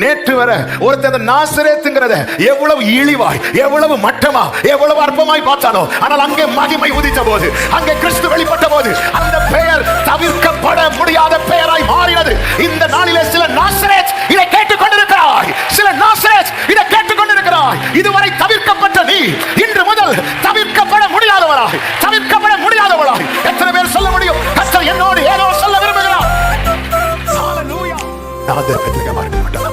நேற்று வரை ஒருத்தர் நாசரேத்துங்கிறத எவ்வளவு இழிவாய், எவ்வளவு மட்டமா, எவ்வளவு அற்பமாய் பார்த்தானோ, ஆனால் அங்கே மகிமை உதித்த போது, அங்கே கிறிஸ்து வெளிப்பட்ட போது அந்த பெயர் தவிர்க்கப்பட முடியாத பெயராய் மாறினது. இந்த நாளிலே சில நாசரேத் இதை கேட்டுக் கொண்டிருக்கிறாய், சில நாசரேத் இதை கேட்டுக் கொண்டிருக்கிறாய். இதுவரை தவிர்க்கப்பட்ட நீ இன்று முதல் தவிர்க்கப்பட முடியாதவராய், தவிர்க்கப்பட முடியாதவராய். எத்தனை பேர் சொல்ல முடியும், கர்த்தர் என்னோடு ஏதோ சொல்ல விரும்புகிறார்? ஹalleluya. நான் தேவனுக்கு மார்க்க மாட்டேன்.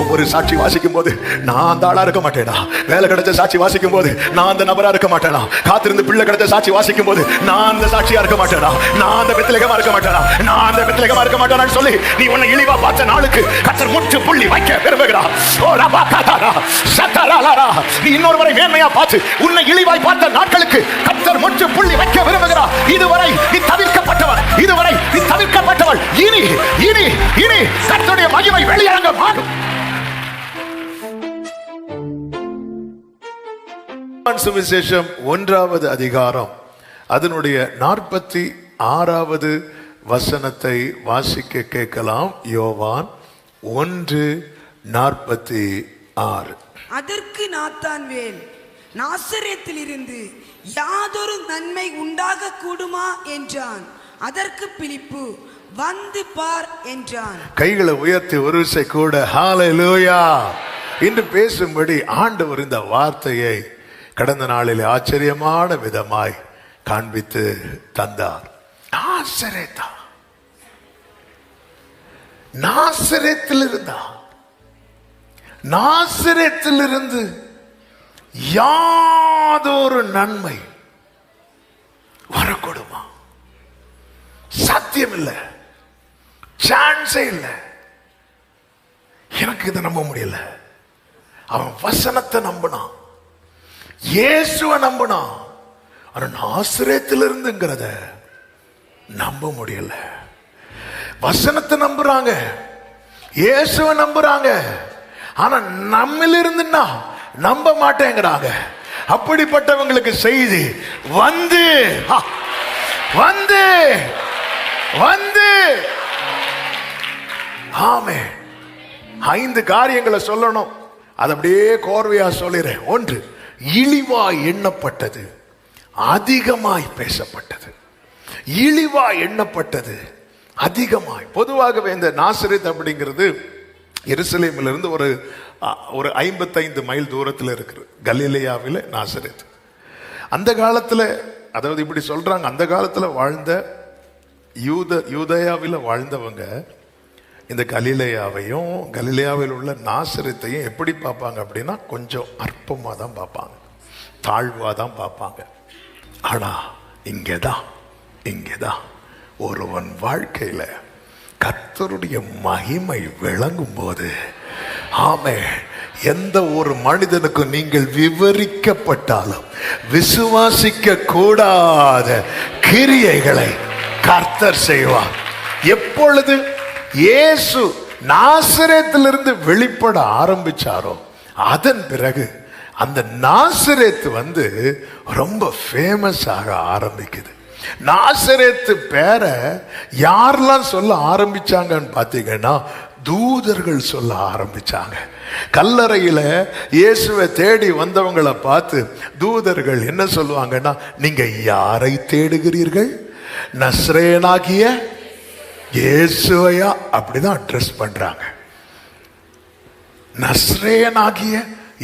ஒவ்வொரு சாட்சி வாசிக்கும் போது நான் அந்த ஆளா இருக்க மாட்டேனா? வேலை கிடைச்ச சாட்சி வாசிக்கும் போது நான் அந்த நபரா இருக்க மாட்டேனா? காத்திருந்து பிள்ளை கிடைச்ச சாட்சி வாசிக்கும் போது நான் அந்த சாட்சியா இருக்க மாட்டேனா? நான் அந்த பெத்லகேமா இருக்க மாட்டேனா? நான் அந்த பெத்லகேமா இருக்க மாட்டேனான்னு சொல்லி நீ உன்னை இழிவா பார்த்த நாளுக்கு கர்த்தர் முற்று புள்ளி வைக்க விரும்புகிறார். ஓ ரபா கதாரா சதராலாரா, நீ இன்னொருவரை மேன்மையா பார்த்து உன்னை இழிவாய் பார்த்த நாட்களுக்கு கர்த்தர் முற்று புள்ளி வைக்க விரும்புகிறார். இதுவரை நீ தவிர்க்கப்பட்டவன், இதுவரை நீ தவிர்க்கப்பட்டவள். இனி இனி இனி கர்த்தருடைய மகிமை வெளியரங்கமாகும். சுவிசேஷம் 1வது அதிகாரம் அதனுடைய 46வது வசனத்தை வாசிக்க கேட்கலாம். யோவான் 1:46. அதற்கு நாத்தான்வேல், நாசரேத்திலிருந்து யாதொரு நன்மை உண்டாக கூடுமா என்றான். அதற்கு பிலிப்பு, வந்து பார் என்றான். கைகளை உயர்த்தி ஒரு விசை கூட ஹalleluya என்று பேசும்படி ஆண்டவர் இந்த வார்த்தையை கடந்த நாளில் ஆச்சரியமான விதமாய் காண்பித்து தந்தார். நாசரேத்தா, நாசரேத்திலிருந்தா, நாசரேத்திலிருந்து யாதொரு நன்மை வரக்கூடுமா? சாத்தியம் இல்லை, சான்ஸே இல்லை. எனக்கு இதை நம்ப முடியல. அவன் வசனத்தை நம்பினான், இயேசுவை நம்பினான். ஆனா நாசரேத்திலிருந்துங்கிறத நம்ப முடியல. வசனத்தை நம்புறாங்க, இயேசுவை நம்புறாங்க, ஆனா நம்மிலிருந்துன்னா நம்ப மாட்டேங்கிறாங்க. அப்படிப்பட்டவங்களுக்கு செய்தி வந்து வந்து வந்து ஆமென். 5 காரியங்களை சொல்லணும். அது அப்படியே கோர்வையா சொல்லிறேன். 1, இழிவாய் எண்ணப்பட்டது, அதிகமாய் பேசப்பட்டது. இழிவாய் எண்ணப்பட்டது, அதிகமாய். பொதுவாகவே இந்த நாசரேத் அப்படிங்கிறது எருசலேமிலிருந்து ஒரு 55 மைல் தூரத்தில் இருக்கிறது. கலிலேயாவில் நாசரேத். அந்த காலத்தில், அதாவது இப்படி சொல்றாங்க, அந்த காலத்தில் வாழ்ந்த யூதேயாவில் வாழ்ந்தவங்க இந்த கலிலேயாவையும் கலிலேயாவில் உள்ள நாசரேத்தையும் எப்படி பார்ப்பாங்க அப்படின்னா கொஞ்சம் அற்பமாக தான் பார்ப்பாங்க, தாழ்வாக தான் பார்ப்பாங்க. ஆனால் இங்கேதான் ஒருவன் வாழ்க்கையில் கர்த்தருடைய மகிமை விளங்கும் போது, ஆமென், எந்த ஒரு மனிதனுக்கும் நீங்கள் விவரிக்கப்பட்டாலும் விசுவாசிக்க கூடாத கிரியைகளை கர்த்தர் செய்வார். எப்பொழுது இயேசு நாசரேத்திலிருந்து வெளிப்பட ஆரம்பிச்சாரோ அதன் பிறகு அந்த நாசரேத்து ரொம்ப ஃபேமஸ் ஆக ஆரம்பிக்குது. நாசரேத்து பேரை யாரெல்லாம் சொல்ல ஆரம்பிச்சாங்கன்னு பார்த்தீங்கன்னா தூதர்கள் சொல்ல ஆரம்பிச்சாங்க. கல்லறையில இயேசுவை தேடி வந்தவங்களை பார்த்து தூதர்கள் என்ன சொல்லுவாங்கன்னா, நீங்க யாரை தேடுகிறீர்கள்? நஸ்ரேனாகிய இயேசுவையா? அப்படிதான் அட்ரஸ் பண்றாங்க. நஸ்ரேனாகிய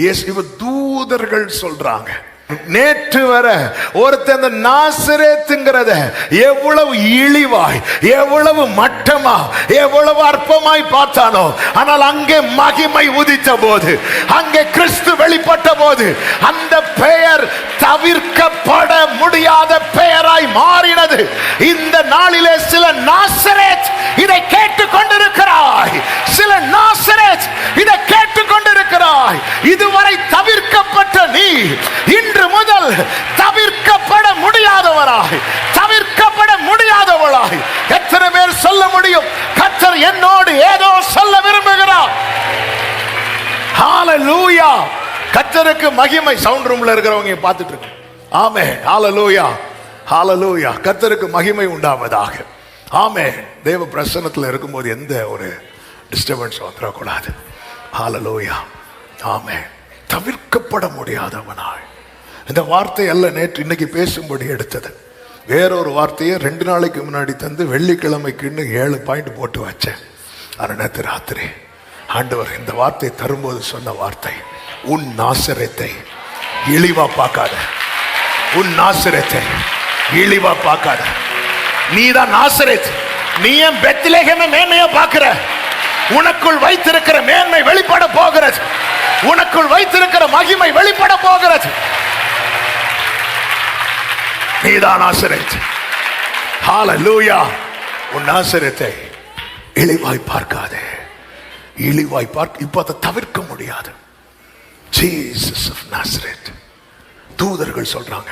இயேசு தூதர்கள் சொல்றாங்க. நேற்று வரை ஒருத்தன் நாசரேத்துங்கிறத எவ்வளவு இழிவாய், எவ்வளவு மட்டமா, எவ்வளவு அற்பமாய் பார்த்தானோ, ஆனால் அங்கே மகிமை உதித்த போது, அங்கே கிறிஸ்து வெளிப்பட்ட போது அந்த பெயர் தவிர்க்கப்பட முடியாத பெயராய் மாறினது. இந்த நாளிலே சில நாசரேத் இதை கேட்டுக் கொண்டிருக்கிறாய், சில நாசரேத் இதை கேட்டுக் கொண்டிருக்கிறாய். இதுவரை தவிர்க்கப்பட்ட நீ இன்று முதல் தவிர்க்கப்பட முடியாதவராய், தவிர்க்கப்பட முடியாதவளாய். எத்தனை பேர் சொல்ல முடியும், கர்த்தர் என்னோடு ஏதோ சொல்ல விரும்புகிறார்? ஹalleluya. கர்த்தருக்கு மகிமை. சவுண்ட் ரூம்ல இருக்கிறவங்க பார்த்துட்டு இருக்கு. ஆமென். ஹalleluya, ஹalleluya. கர்த்தருக்கு மகிமை உண்டாவதாக. ஆமென். தேவ பிரசன்னத்தில் இருக்கும்போது எந்த ஒரு டிஸ்டர்பன்ஸ் வந்துடக்கூடாது. ஹல்லேலூயா. ஆமென். தவிர்க்கப்பட முடியாதவனாய். இந்த வார்த்தை அல்ல நேற்று இன்னைக்கு பேசும்படி எடுத்தது. வேறொரு வார்த்தையை 2 நாளைக்கு முன்னாடி தந்து வெள்ளிக்கிழமைக்குன்னு 7 பாயிண்ட் போட்டு வச்சேன். ஆனால் நேற்று ராத்திரி ஆண்டவர் இந்த வார்த்தை தரும்போது சொன்ன வார்த்தை, உன் நாசரேத்தை இழிவா பார்க்காத. உன் நாசரேத்தை இழிவா பார்க்காத. நீதான் நாசரேத். நீ ஏன் பெத்லகேமை மேன்மையா பார்க்கிற? உனக்குள் வைத்திருக்கிற மேன்மை வெளிப்பட போகிறது. உனக்குள் வைத்திருக்கிற மகிமை வெளிப்பட போகிறது. நீதான் நாசரேத். ஹல்லேலூயா. உன் நாசரேத்தை இழிவாய் பார்க்காதே. இழிவாய் பார்க்க இப்ப அதை தவிர்க்க முடியாது. Jesus of Nazareth. தூதர்கள் சொல்றாங்க.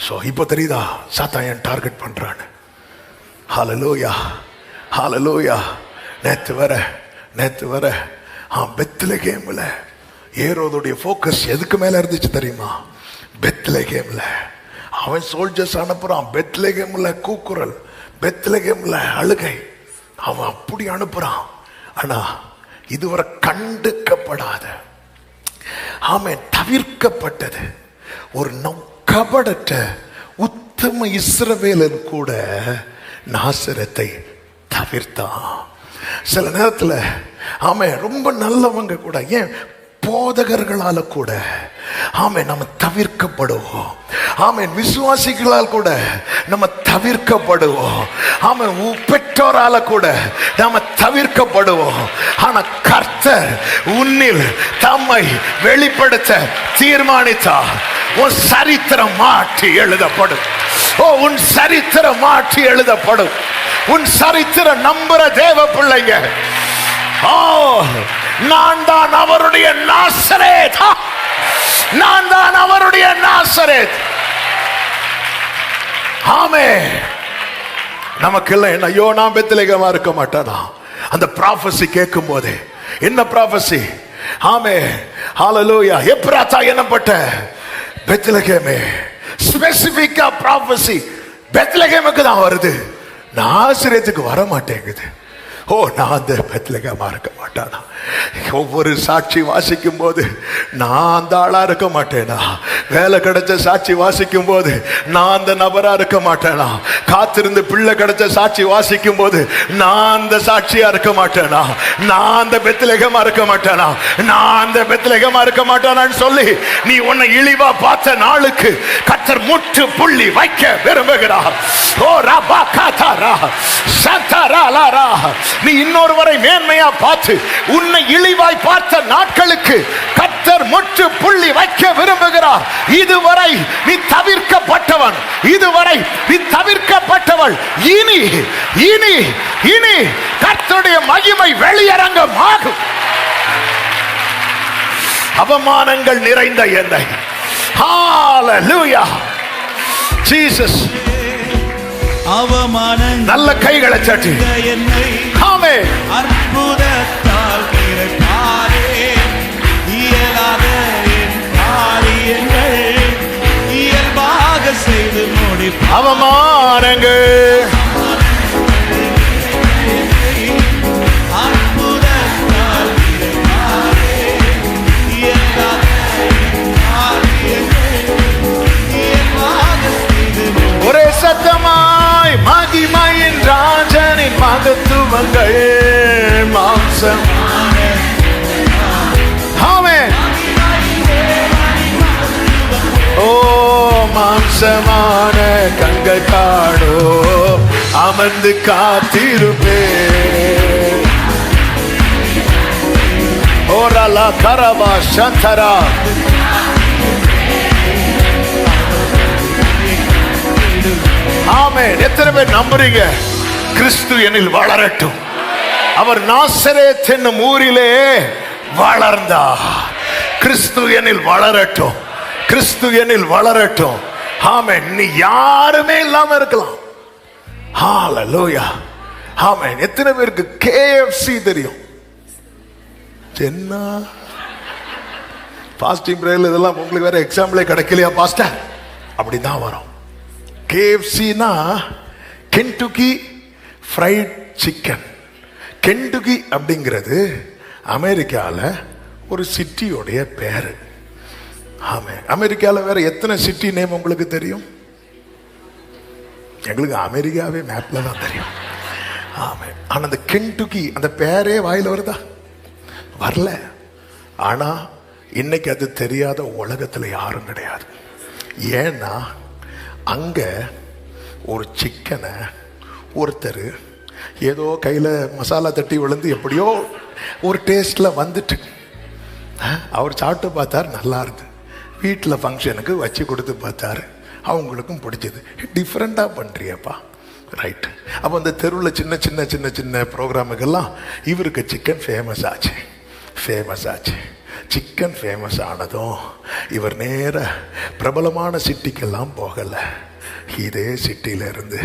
சோ இப்ப தெரியுதா சாத்தான் ஏன் டார்கெட் பண்றான்னு. ஹல்லேலூயா. ஹல்லேலூயா. நேத்து வர பெத்லகேம்ல ஏரோதுடைய ஃபோக்கஸ் எதுக்கு மேல இருந்துச்சு தெரியுமா? பெத்லகேம்ல அவன் சோல்ஜர்ஸ் அனுப்புறான். பெத்லகேம்ல கூக்குரல், பெத்லகேம்ல அழுகை. அவன் அப்படி அனுப்புறான். ஆனா இதுவரை கண்டுக்கப்படாத, ஆமென், தவிர்க்கப்பட்டது ஒரு கபடற்ற உத்தம இஸ்ரவேலன் கூட நாசரத்தை தவிர்த்தான். சில நேரத்துல ஆமென் ரொம்ப நல்லவங்க கூட, ஏன் போதகர்களால கூட ஆமென் நம்ம தவிர்க்கப்படுவோம். ஆமென் விசுவாசிகளால் கூட நம்ம தவிர்க்கப்படுவோம். ஆமென் பெற்றோரால கூட நம்ம தவிர்க்கப்படுவோம். ஆனா கர்த்தர் உன்னில் தம்மை வெளிப்படுத்த தீர்மானித்தார். உன் சரித்திரம் மாற்றி எழுதப்படும். உன் சரித்திரம் மாற்றி எழுதப்படும். உன் சரித்திரம் நம்புற தேவ பிள்ளைங்க, நான் தான் அவருடைய நாசரேத். நான் தான் அவருடைய நாசரேத். ஆமென். நமக்கு எல்லாம் என்ன, ஐயோ நான் பெத்லகேமா இருக்க மாட்டேனா? அந்த ப்ராஃபஸி கேட்கும் போது என்ன ப்ராஃபஸி? ஆமென். ஹல்லேலூயா. எப்ராத்தா என்னப்பட்ட பெத்லகேமே. ஸ்பெசிபிக்கா ப்ராஃபஸி பெத்லகேமுக்கு தான் வருது, நாசரேத்துக்கு வர மாட்டேங்குது. நான் அந்த பெத்லகேமா இருக்க மாட்டானா? ஒவ்வொரு சாட்சி வாசிக்கும் போது நான் அந்த ஆளா இருக்க மாட்டேனா? வேலை கிடைச்ச சாட்சி வாசிக்கும் போது நான் அந்த நபரா இருக்க மாட்டேனா? காத்திருந்து பிள்ளை கிடைச்ச சாட்சி வாசிக்கும் போது நான் அந்த சாட்சியா இருக்க மாட்டேனா? நான் அந்த பெத்லகேமா இருக்க மாட்டேனா? நான் அந்த பெத்லகேமா இருக்க மாட்டானான்னு சொல்லி நீ உன்னை இழிவா பார்த்த நாளுக்கு கர்த்தர் முற்று புள்ளி வைக்க விரும்புகிறார். நீ இன்னொருவரை மேன்மையா பார்த்து உன்னை இழிவாய் பார்த்த நாட்களுக்கு கர்த்தர் முற்று புள்ளி வைக்க விரும்புகிறார். இதுவரை நீ தவிர்க்கப்பட்டவன், இதுவரை நீ தவிர்க்கப்பட்டவள். இனி இனி இனி கர்த்தருடைய மகிமை வெளியரங்கமாகும். அவமானங்கள் நிறைந்த என்னை, ஹல்லேலூயா, ஜீசஸ், அவமானங்கள் நல்ல கைகளை தட்டி என்னை ஆமென் அற்புதத்தால் நிறைத்தாரே. இயலாத என் காரியங்கள் இயல்பாக செய்து முடிப்பார். அவமானங்கள் அற்புதத்தால் நிறைத்தாரே. இயலாத என் காரியங்கள் இயல்பாக செய்து ஒரே சத்தமாய் மகிமையின் ராஜனின் மகத்துவங்கள் மாம்சம். ஆமென். மாம்சமான கண்கள் காணோ அமர்ந்து காத்திருப்பே. ஓரலா கரபா சந்தரா. ஆமென். எத்தனை பேர் நம்புறீங்க? கிறிஸ்து என்னில் வளரட்டும். அவர் நாசரேத் என்னும் ஊரிலே வளர்ந்தார். கிறிஸ்து என்னில் வளரட்டும். கிறிஸ்து என்னில் வளரட்டும். ஆமென். நீ யாருமே இல்லாம இருக்கலாம். ஹல்லேலூயா. ஆமென். எத்தனை பேருக்கு KFC தெரியும்? என்ன பாஸ்டிங் பிரேயர்ல இதெல்லாம் உங்களுக்கு வேற எக்ஸாம்பிளே கிடைக்கலையா பாஸ்டர்? அப்படிதான் வரும். KFCனா கென்டுக்கி ஃப்ரைட் சிக்கன். கென்டுக்கி அப்படிங்கிறது அமெரிக்காவில் ஒரு சிட்டியோடைய பேரு. ஆமே. அமெரிக்காவில் வேற எத்தனை சிட்டி நேம் உங்களுக்கு தெரியும்? எங்களுக்கு அமெரிக்காவே மேப்ல தான் தெரியும். ஆமே. ஆனா அந்த கென்டுக்கி அந்த பேரே வாயில வருதா? வரல. ஆனா இன்னைக்கு அது தெரியாத உலகத்துல யாரும் கிடையாது. ஏன்னா அங்க ஒரு சிக்கனை ஒருத்தர் ஏதோ கையில மசாலா தட்டி விழுந்து எப்படியோ ஒரு டேஸ்ட்ல வந்துட்டு அவர் சாப்பிட்டு பார்த்தாரு, நல்லா இருந்து. வீட்டில் ஃபங்க்ஷனுக்கு வச்சு கொடுத்து பார்த்தாரு, அவங்களுக்கும் பிடிச்சது. டிஃப்ரெண்டாக பண்ணுறியப்பா, ரைட்டு. அப்போ அந்த தெருவில் சின்ன சின்ன சின்ன சின்ன ப்ரோக்ராமுக்கெல்லாம் இவருக்கு சிக்கன் ஃபேமஸ் ஆச்சு. சிக்கன் ஃபேமஸ் ஆனதும் இவர் நேர பிரபலமான சிட்டிக்கெல்லாம் போகலை, இதே சிட்டியில இருந்து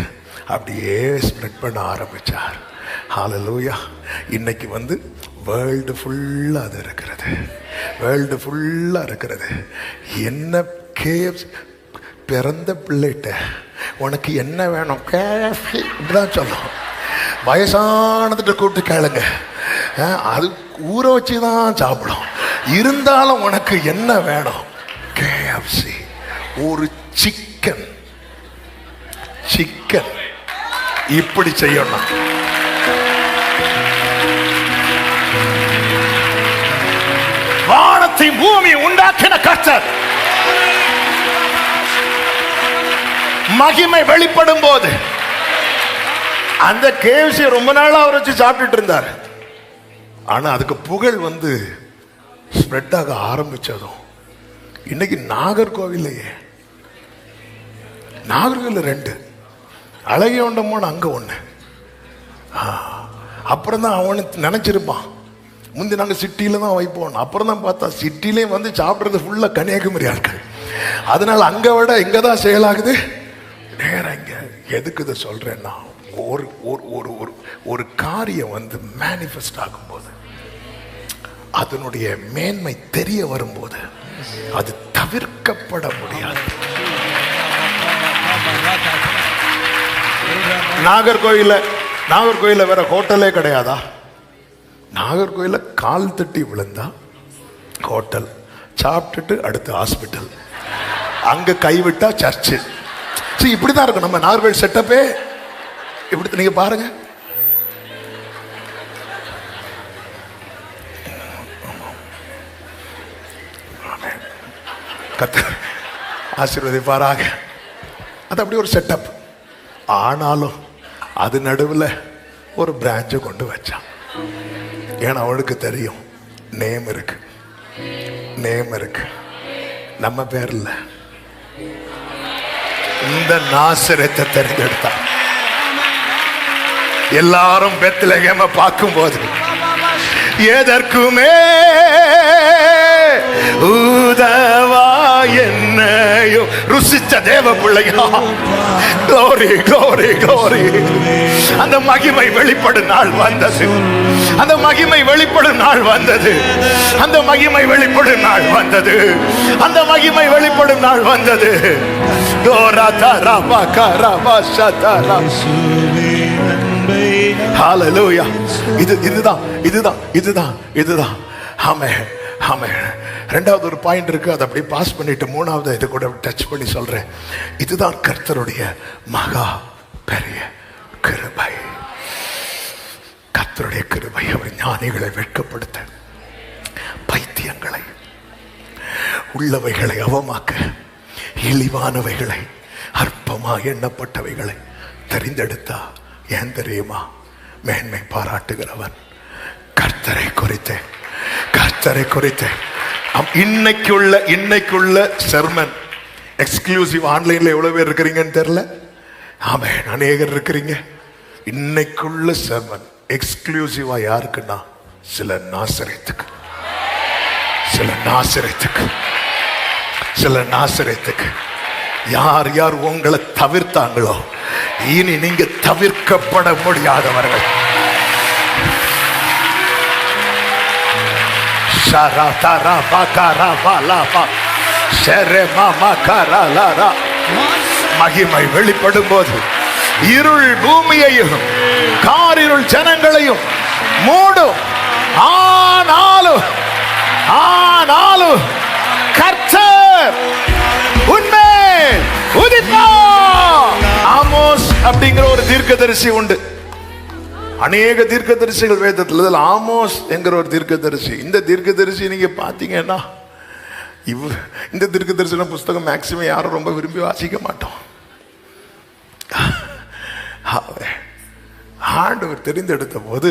அப்படியே ஸ்ப்ரெட் பண்ண ஆரம்பிச்சார். ஹல்லேலூயா. இன்னைக்கு வந்து வேர்ல்டு ஃபுல்லாக அது இருக்கிறது. வேர்ல்டு ஃபுல்லாக இருக்கிறது. என்ன கேஎஃப்சி பிறந்த பிள்ளைகிட்ட உனக்கு என்ன வேணும் கேஎஃப்சி இப்படிதான் சொல்லும். வயசானதுட்டு கூப்பிட்டு கேளுங்க, அது ஊற வச்சு தான் சாப்பிடும். இருந்தாலும் உனக்கு என்ன வேணும்? கேஎஃப்சி. ஒரு சிக்கன் இப்படி செய்யணும். வானத்தை பூமி உண்டாக்கின கர்த்தர் மகிமை வெளிப்படும் போது அந்த கேஎஃப்சி ரொம்ப நாளா அவர் வச்சு சாப்பிட்டுட்டு இருந்தார். ஆனா அதுக்கு புகழ் வந்து ஸ்ப்ரெட் ஆக ஆரம்பிச்சதும் இன்னைக்கு நாகர்கோவில் 2 அழகியொண்டமான அங்க 1. அப்புறம் தான் அவனுக்கு நினைச்சிருப்பான், முந்தி நாங்கள் சிட்டியில தான் வைப்போம். அப்புறம் தான் பார்த்தா சிட்டிலே வந்து சாப்பிட்றது ஃபுல்லா கன்னியாகுமரி ஆட்கள். அதனால அங்க விட இங்க தான் செயலாகுது. நேரம் இங்க எதுக்கு இதை சொல்றேன்னா, ஒரு ஒரு ஒரு ஒரு காரியம் வந்து மேனிஃபெஸ்ட் ஆகும்போது, அதனுடைய மேன்மை தெரிய வரும்போது அது தவிர்க்கப்பட முடியாது. நாகர்கோயில வேற ஹோட்டலே கிடையாதா? நாகர்கோயில கால் தட்டி விழுந்தா ஹோட்டல், சாப்பிட்டுட்டு அடுத்து ஹாஸ்பிட்டல், அங்க கைவிட்டா சர்ச்சு. இப்படிதான் இருக்கும் நம்ம நாகர்கோயில் செட்டப்பே. இப்படி நீங்க பாருங்க. கர்த்தர் ஆசீர்வதிப்பாராக. அது அப்படி ஒரு செட்டப். ஆனாலும் அது நடுவில் ஒரு பிரான்ச்சை கொண்டு வச்சான். ஏன்னா அவளுக்கு தெரியும் நேம் இருக்கு, நம்ம பேர் இல்ல, இந்த நாசரேத்தை தெரிஞ்செடுத்தான். எல்லாரும் பெத்லகேமை பார்க்கும்போது எதற்குமே உதவா என்னையோ ருசிச்ச தேவ பிள்ளையா, glory glory glory. அந்த மகிமை வெளிப்படும் நாள் வந்தது. அந்த மகிமை வெளிப்படும் நாள் வந்தது. அந்த மகிமை வெளிப்படும் நாள் வந்தது. அந்த மகிமை வெளிப்படும் நாள் வந்தது. ஹல்லேலூயா. இதுதான். ஆமென் ஆமென். ரெண்டாவது ஒரு பாயிண்ட் இருக்கு, அதை அப்படியே பாஸ் பண்ணிட்டு மூணாவது இதை கூட டச் பண்ணி சொல்றேன். இதுதான் கர்த்தருடைய மகா பெரிய கிருபை. கர்த்தருடைய கிருபை அவர் ஞானிகளை வெட்கப்படுத்த, பைத்தியங்களை, உள்ளவைகளை அவமாக்க, இழிவானவைகளை, அற்பமா எண்ணப்பட்டவைகளை தெரிந்தெடுத்தா. ஏன் தெரியுமா? மேன்மை பாராட்டுகிறவன் கர்த்தரை குறித்து. இன்னைக்குள்ள செர்மன் எக்ஸ்க்ளூசிவ். ஆன்லைன்ல எவ்வளவு பேர் இருக்கிறீங்கன்னு தெரியல. ஆமென், அநேகர் இருக்கிறீங்க. இன்னைக்குள்ள செர்மன் எக்ஸ்க்ளூசிவா யாருக்குன்னா சில நாசரேத்துக்கு. யார் யார் உங்களை தவிர்த்தாங்களோ இனி நீங்க தவிர்க்கப்பட முடியாதவர்கள். மகிமை வெளிப்படும் போது இருள் பூமியையும் காரிருள் ஜனங்களையும் மூடும். ஆனாலும் ஆனாலும் கர்த்தர் உன்மேல் உதிப்பார். ஆமோஸ் அப்படிங்கிற ஒரு தீர்க்கதரிசி உண்டு. அநேக தீர்க்கதரிசிகள் வேதத்தில், இதில் ஆமோஸ் என்கிற ஒரு தீர்க்கதரிசி. இந்த தீர்க்கதரிசி நீங்க பாத்தீங்கன்னா, இந்த தீர்க்கதரிசன புஸ்தகம் மேக்சிமம் யாரும் ரொம்ப விரும்பி வாசிக்க மாட்டோம். ஆண்டவர் தெரிந்தெடுத்த போது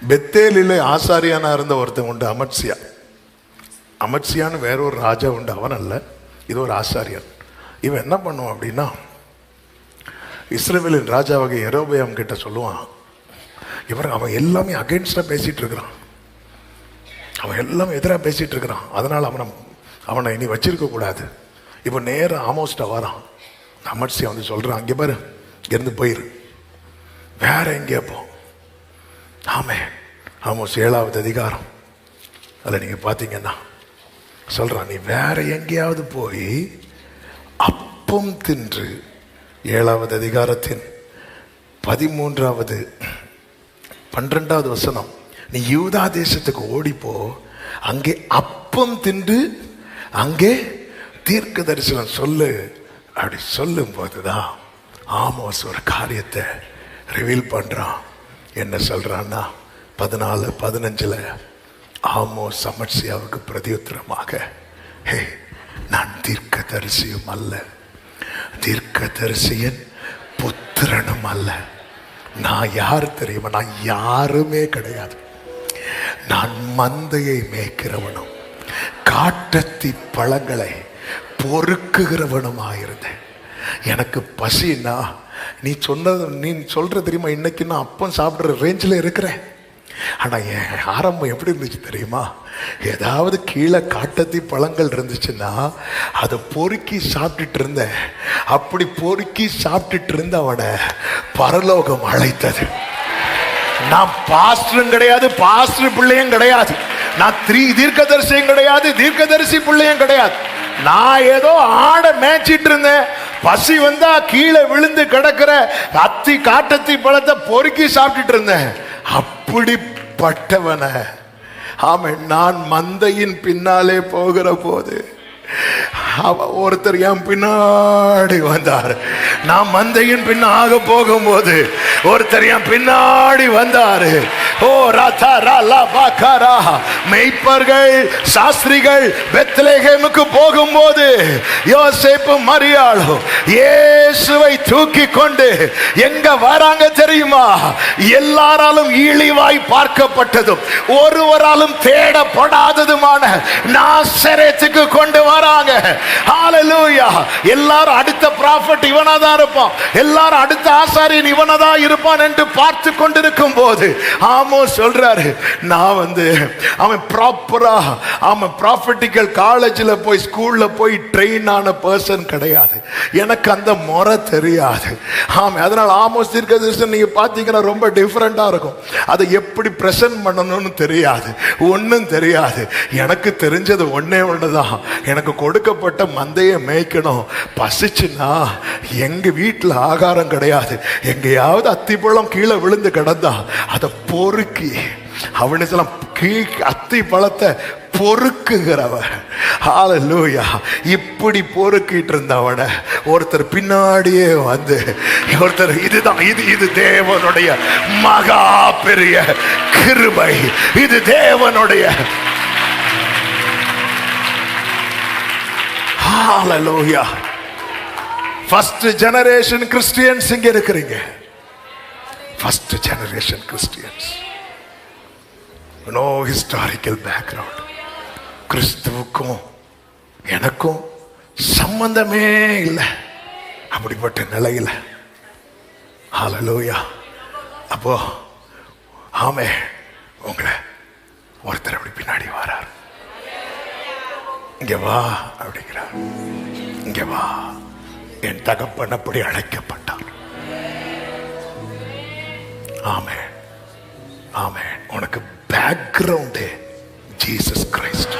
பெத்தேலிலே ஆசாரியானா இருந்த ஒருத்தன் உண்டு, அமத்சியா. அமத்சியான்னு வேற ஒரு ராஜா உண்டு, அவன் அல்ல, இது ஒரு ஆசாரியன். இவன் என்ன பண்ணுவான் அப்படின்னா, இஸ்ரவேலின் ராஜாவாக யெரொபெயாம் கிட்ட சொல்லுவான், அவன் எல்லாமே அகைன்ஸ்டா பேசிட்டு இருக்கிறான், அவன் எல்லாம் எதிராக பேசிட்டு இருக்கிறான், அதனால அவனை இனி வச்சிருக்க கூடாது. இப்போ நேரம் ஆமோஸ்ட வரான். அமர்சியா வந்து சொல்றான், அங்கே பாரு, இருந்து போயிரு, வேற எங்கேயா போ. ஆமே, ஆமோஸ் 7வது அதிகாரம் அதில் நீங்க பாத்தீங்கன்னா சொல்றான், நீ வேற எங்கேயாவது போய் அப்பம் தின்று, 7வது அதிகாரத்தின் 13வது 12வது வசனம், நீ யூதா தேசத்துக்கு ஓடிப்போ, அங்கே அப்பம் தின்று அங்கே தீர்க்க தரிசனம் சொல்லு. அப்படி சொல்லும் போதுதான் ஆமோஸ் ஒரு காரியத்தை ரிவீல் பண்றான். என்ன சொல்றான்னா, 14-15 ஆமோஸ் அமத்சியாவுக்கு பிரதியுத்தரமாக, ஹே, நான் தீர்க்க தரிசியும் அல்ல, தீர்க்க தரிசியின் புத்திரனும் அல்ல. நான் யாரு தெரியுமா? நான் யாருமே கிடையாது. நான் மந்தையை மேய்க்கிறவனும் காட்டத்தி பழங்களை பொறுக்குகிறவனுமாயிருந்தேன். எனக்கு பசின்னா நீ சொல்ற தெரியுமா, இன்னைக்கு நான் அப்பம் சாப்பிடுற ரேஞ்சில் இருக்கிறேன். ஆனா என் ஆரம்பம் எப்படி இருந்துச்சு தெரியுமா? ஏதாவது கீழே காட்டத்தி பழங்கள் இருந்துச்சுன்னா அதை பொறுக்கி சாப்பிட்டுட்டு இருந்தேன். அப்படி பொறுக்கி சாப்பிட்டுட்டு இருந்தவனை பரலோகம் அழைத்தது. நான் பாஸ்டரும் கிடையாது, பாஸ்டர் பிள்ளையும் கிடையாது, நான் தீர்க்கதரிசியும் கிடையாது, தீர்க்கதரிசி பிள்ளையும் கிடையாது. நான் ஏதோ ஆடை மேய்ச்சிட்டு இருந்தேன். பசி வந்தா கீழே விழுந்து கிடக்கிற காட்டத்தி பழத்தை பொறுக்கி சாப்பிட்டுட்டு இருந்தேன். அப்படிப்பட்டவன ஆமென். நான் மந்தையின் பின்னாலே போகிற போது ஒருத்தர் என் பின்னாடி வந்தார். நான் மந்தையின் பின்னாக போகும்போது ஒருத்தர் என் பின்னாடி வந்தாரு. ஓ ராதா ராலா பாக்காரா, மெய்ப்பர்கள் சாஸ்திரிகள் பெத்லகேமுக்கு போகும்போது யோசேப்பு மரியாளும் இயேசுவை தூக்கி கொண்டு எங்க வராங்க தெரியுமா? எல்லாராலும் இழிவாய் பார்க்கப்பட்டதும் ஒருவராலும் தேடப்படாததுமான நாசரேத்துக்கு கொண்டு வராங்க. ஹalleluya. எல்லாரும் அடுத்த ப்ராஃபட் இவனாதான் இருப்பான், எல்லாரும் அடுத்த ஆசாரியன் இவனதான் இருப்பான் என்று பார்த்து கொண்டிருக்கும் போது ஆமோஸ் சொல்றாரு, நான் அவன் ப்ராப்பரா அவன் ப்ராஃபட்டிக்கல் காலேஜில் போய் ஸ்கூல்ல போய் ட்ரெயின் ஆன பர்சன் கிடையாது, எனக்கு அந்த முறை தெரியாது. ஆமா, அதனால ஆமோஸ் தீர்க்கதரிசனம் நீங்க பாத்தீங்கன்னா ரொம்ப டிஃபரெண்டா இருக்கும். அதை எப்படி பிரசன்ட் பண்ணணும்னு தெரியாது, ஒன்னும் தெரியாது. எனக்கு தெரிஞ்சது ஒன்னே ஒண்ணுதான், எனக்கு கொடுக்கப்பட்ட மந்தையை மேய்க்கணும். பசிச்சுன்னா எங்க வீட்டுல ஆகாரம் கிடையாது, எங்கேயாவது அத்திப்பழம் கீழே விழுந்து கிடந்தா அதை பொறுக்கி அவனுக்கெல்லாம் அத்தி பழத்தை பொறுக்குகிறவ. ஹalleluya. இப்படி பொறுக்கிட்டு இருந்தவன ஒருத்தர் பின்னாடியே வந்து ஒருத்தர், இதுதான் இது தேவனுடைய மகா பெரிய கிருபை, இது தேவனுடைய ஹalleluya. ஃபர்ஸ்ட் ஜெனரேஷன் கிறிஸ்டியன்ஸ் இங்க இருக்கிறீங்க. First generation Christians, no historical background. கிறிஸ்துவுக்கும் எனக்கும் சம்பந்தமே இல்லை. அப்படிப்பட்ட நிலையில் ஹalleluya. அப்போ ஆமே, உங்களை ஒருத்தர் அப்படி பின்னாடி வரார், இங்க வா அப்படிங்கிறார், இங்க வா, என் தகப்பன் அப்படி அழைக்கப்பட்டார். ஆமே ஆமே. உனக்கு பேக்ரவுண்டே ஜீசஸ் கிரைஸ்ட்.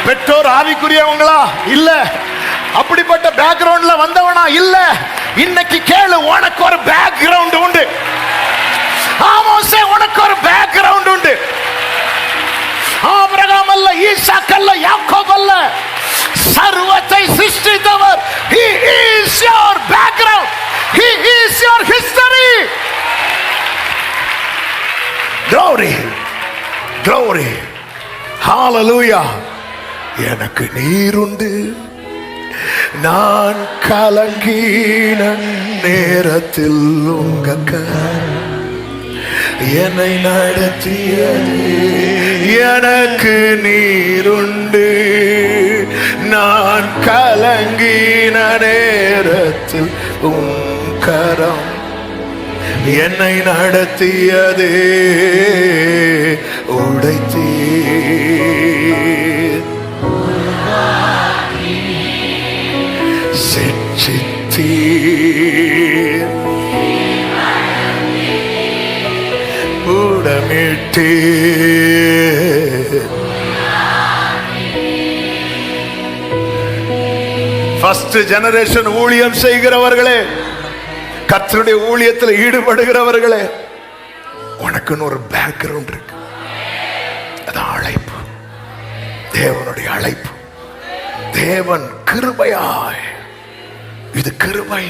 பெற்றோர் ஆவிக்குரியவங்களா இல்ல, அப்படிப்பட்ட பேக்ரவுண்ட்ல வந்தவனா இல்ல. இன்னைக்கு கேளு, உனக்கு ஒரு பேக்ரவுண்ட் உண்டு. ஆமோஸே, உனக்கு ஒரு பேக்ரவுண்ட் உண்டு. ஆபிரகாம் அல்ல, ஈசாக் அல்ல, யாக்கோப் அல்ல, சர்வத்தை சிருஷ்டித்தவர். He is your background. He is your history. Glory, glory, hallelujah. எனக்கு நீருண்டு, நான் கலங்கின நேரத்தில் உங்க என்னை நடத்தியது. எனக்கு நீருண்டு, நான் கலங்கின நேரத்தில் உம் கரம் என்னை நடத்தியது. உடைத்தீ சித்தீ உடமிட்டே. ஃபர்ஸ்ட் ஜெனரேஷன் ஊழியம் செய்கிறவர்களே, கர்த்தருடைய ஊழியத்தில் ஈடுபடுகிறவர்களே, உனக்குன்னு ஒரு பேக்ரவுண்ட் இருக்கு. அது அழைப்பு, தேவனுடைய அழைப்பு. தேவன் கிருபையாய், இது கிருபை,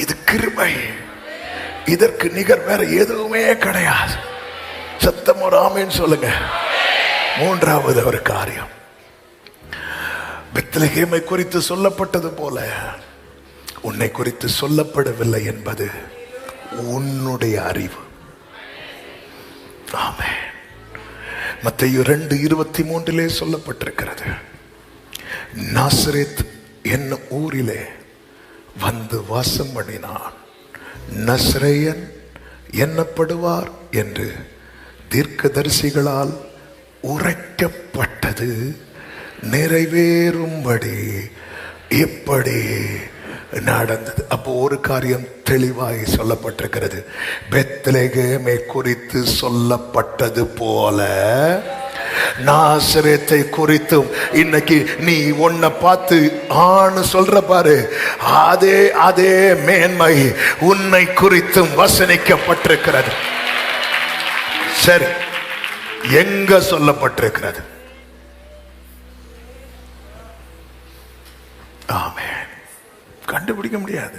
இது கிருபை, இதற்கு நிகர் வேற எதுவுமே கிடையாது. சத்தம் ஒரு ஆமென் சொல்லுங்க. மூன்றாவது ஒரு காரியம், பெத்லகேமை குறித்து சொல்லப்பட்டது போல உன்னை குறித்து சொல்லப்படவில்லை என்பது உன்னுடைய அறிவு. ஆமென். மத்தேயு 2:23 சொல்லப்பட்டிருக்கிறது, நாசரேத் என்னும் ஊரிலே வந்து வாசம் பண்ணினான், நசரேயன் எண்ணப்படுவார் என்று தீர்க்கதரிசிகளால் உரைக்கப்பட்டது நிறைவேறும்படி இப்படி நடந்தது. அப்போ ஒரு காரியம் தெளிவாய் சொல்லப்பட்டிருக்கிறது, பெத்லகேமை குறித்து சொல்லப்பட்டது போல நாசரேத்தை குறித்தும் இன்னைக்கு நீ உன்னை பார்த்து ஆணு சொல்ற பாரு, அதே அதே மேன்மை உன்னை குறித்தும் வசனிக்கப்பட்டிருக்கிறது. சரி, எங்க சொல்லப்பட்டிருக்கிறது? ஆமென். கண்டுபிடிக்க முடியாது,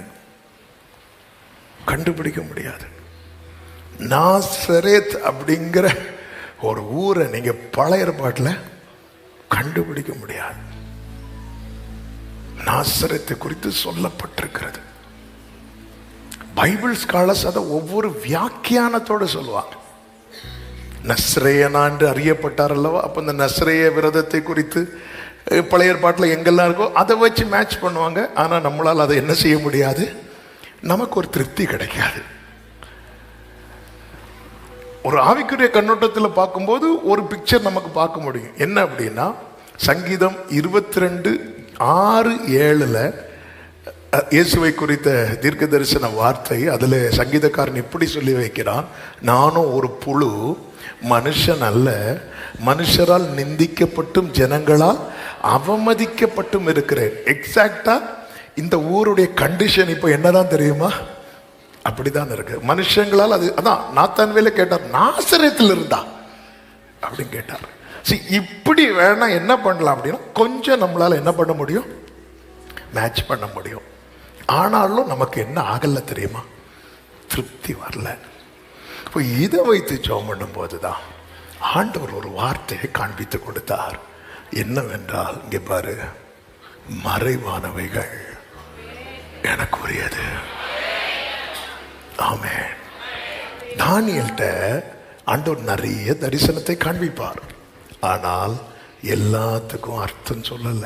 கண்டுபிடிக்க முடியாது. நாசரேத் அப்படிங்கிற ஒரு ஊரை நீங்க பழைய ஏற்பாட்டில் கண்டுபிடிக்க முடியாது. நாசரேத்தை குறித்து சொல்லப்பட்டிருக்கிறது. பைபிள் ஸ்காலர்ஸ் அதை ஒவ்வொரு வியாக்கியானத்தோடு சொல்லுவாங்க. நஸ்ரேயனா என்று அறியப்பட்டார் அல்லவா, அப்போ இந்த நஸ்ரேய விரதத்தை குறித்து பழைய ஏற்பாட்டில் எங்கெல்லாம் இருக்கோ அதை வச்சு மேட்ச் பண்ணுவாங்க. ஆனால் நம்மளால் அதை என்ன செய்ய முடியாது, நமக்கு ஒரு திருப்தி கிடைக்காது. ஒரு ஆவிக்குரிய கண்ணோட்டத்தில் பார்க்கும்போது ஒரு பிக்சர் நமக்கு பார்க்க முடியும். என்ன அப்படின்னா, சங்கீதம் 22:6-7 இயேசுவை குறித்த தீர்க்க தரிசன வார்த்தை. அதில் சங்கீதக்காரன் இப்படி சொல்லி வைக்கிறான், நானும் ஒரு புழு, மனுஷன் அல்ல, மனுஷரால் நிந்திக்கப்பட்டும் ஜனங்களால் அவமதிக்கப்பட்டும் இருக்கிறேன். எக்ஸாக்டா இந்த ஊருடைய கண்டிஷன் இப்போ என்னதான் தெரியுமா? அப்படிதான் இருக்கு. மனுஷங்களால் அது அதான் நாத்தான்வேல கேட்டார், நாசரேத்தில் இருந்தா அப்படின்னு கேட்டார். சரி, இப்படி வேணா என்ன பண்ணலாம் அப்படின்னா, கொஞ்சம் நம்மளால என்ன பண்ண முடியும், மேட்ச் பண்ண முடியும். ஆனாலும் நமக்கு என்ன ஆகல தெரியுமா, திருப்தி வரல. இப்போ இதை வைத்து ஜெபம் பண்ணும் போதுதான் ஆண்டவர் ஒரு வார்த்தையை காண்பித்து கொடுத்தார். என்னவென்றால், இங்கே பாரு, மறைவானவைகள் எனக்குரியது. ஆமென். தானியேல்ட்ட ஆண்டவர் நிறைய தரிசனத்தை காண்பிப்பார், ஆனால் எல்லாத்துக்கும் அர்த்தம் சொல்லல.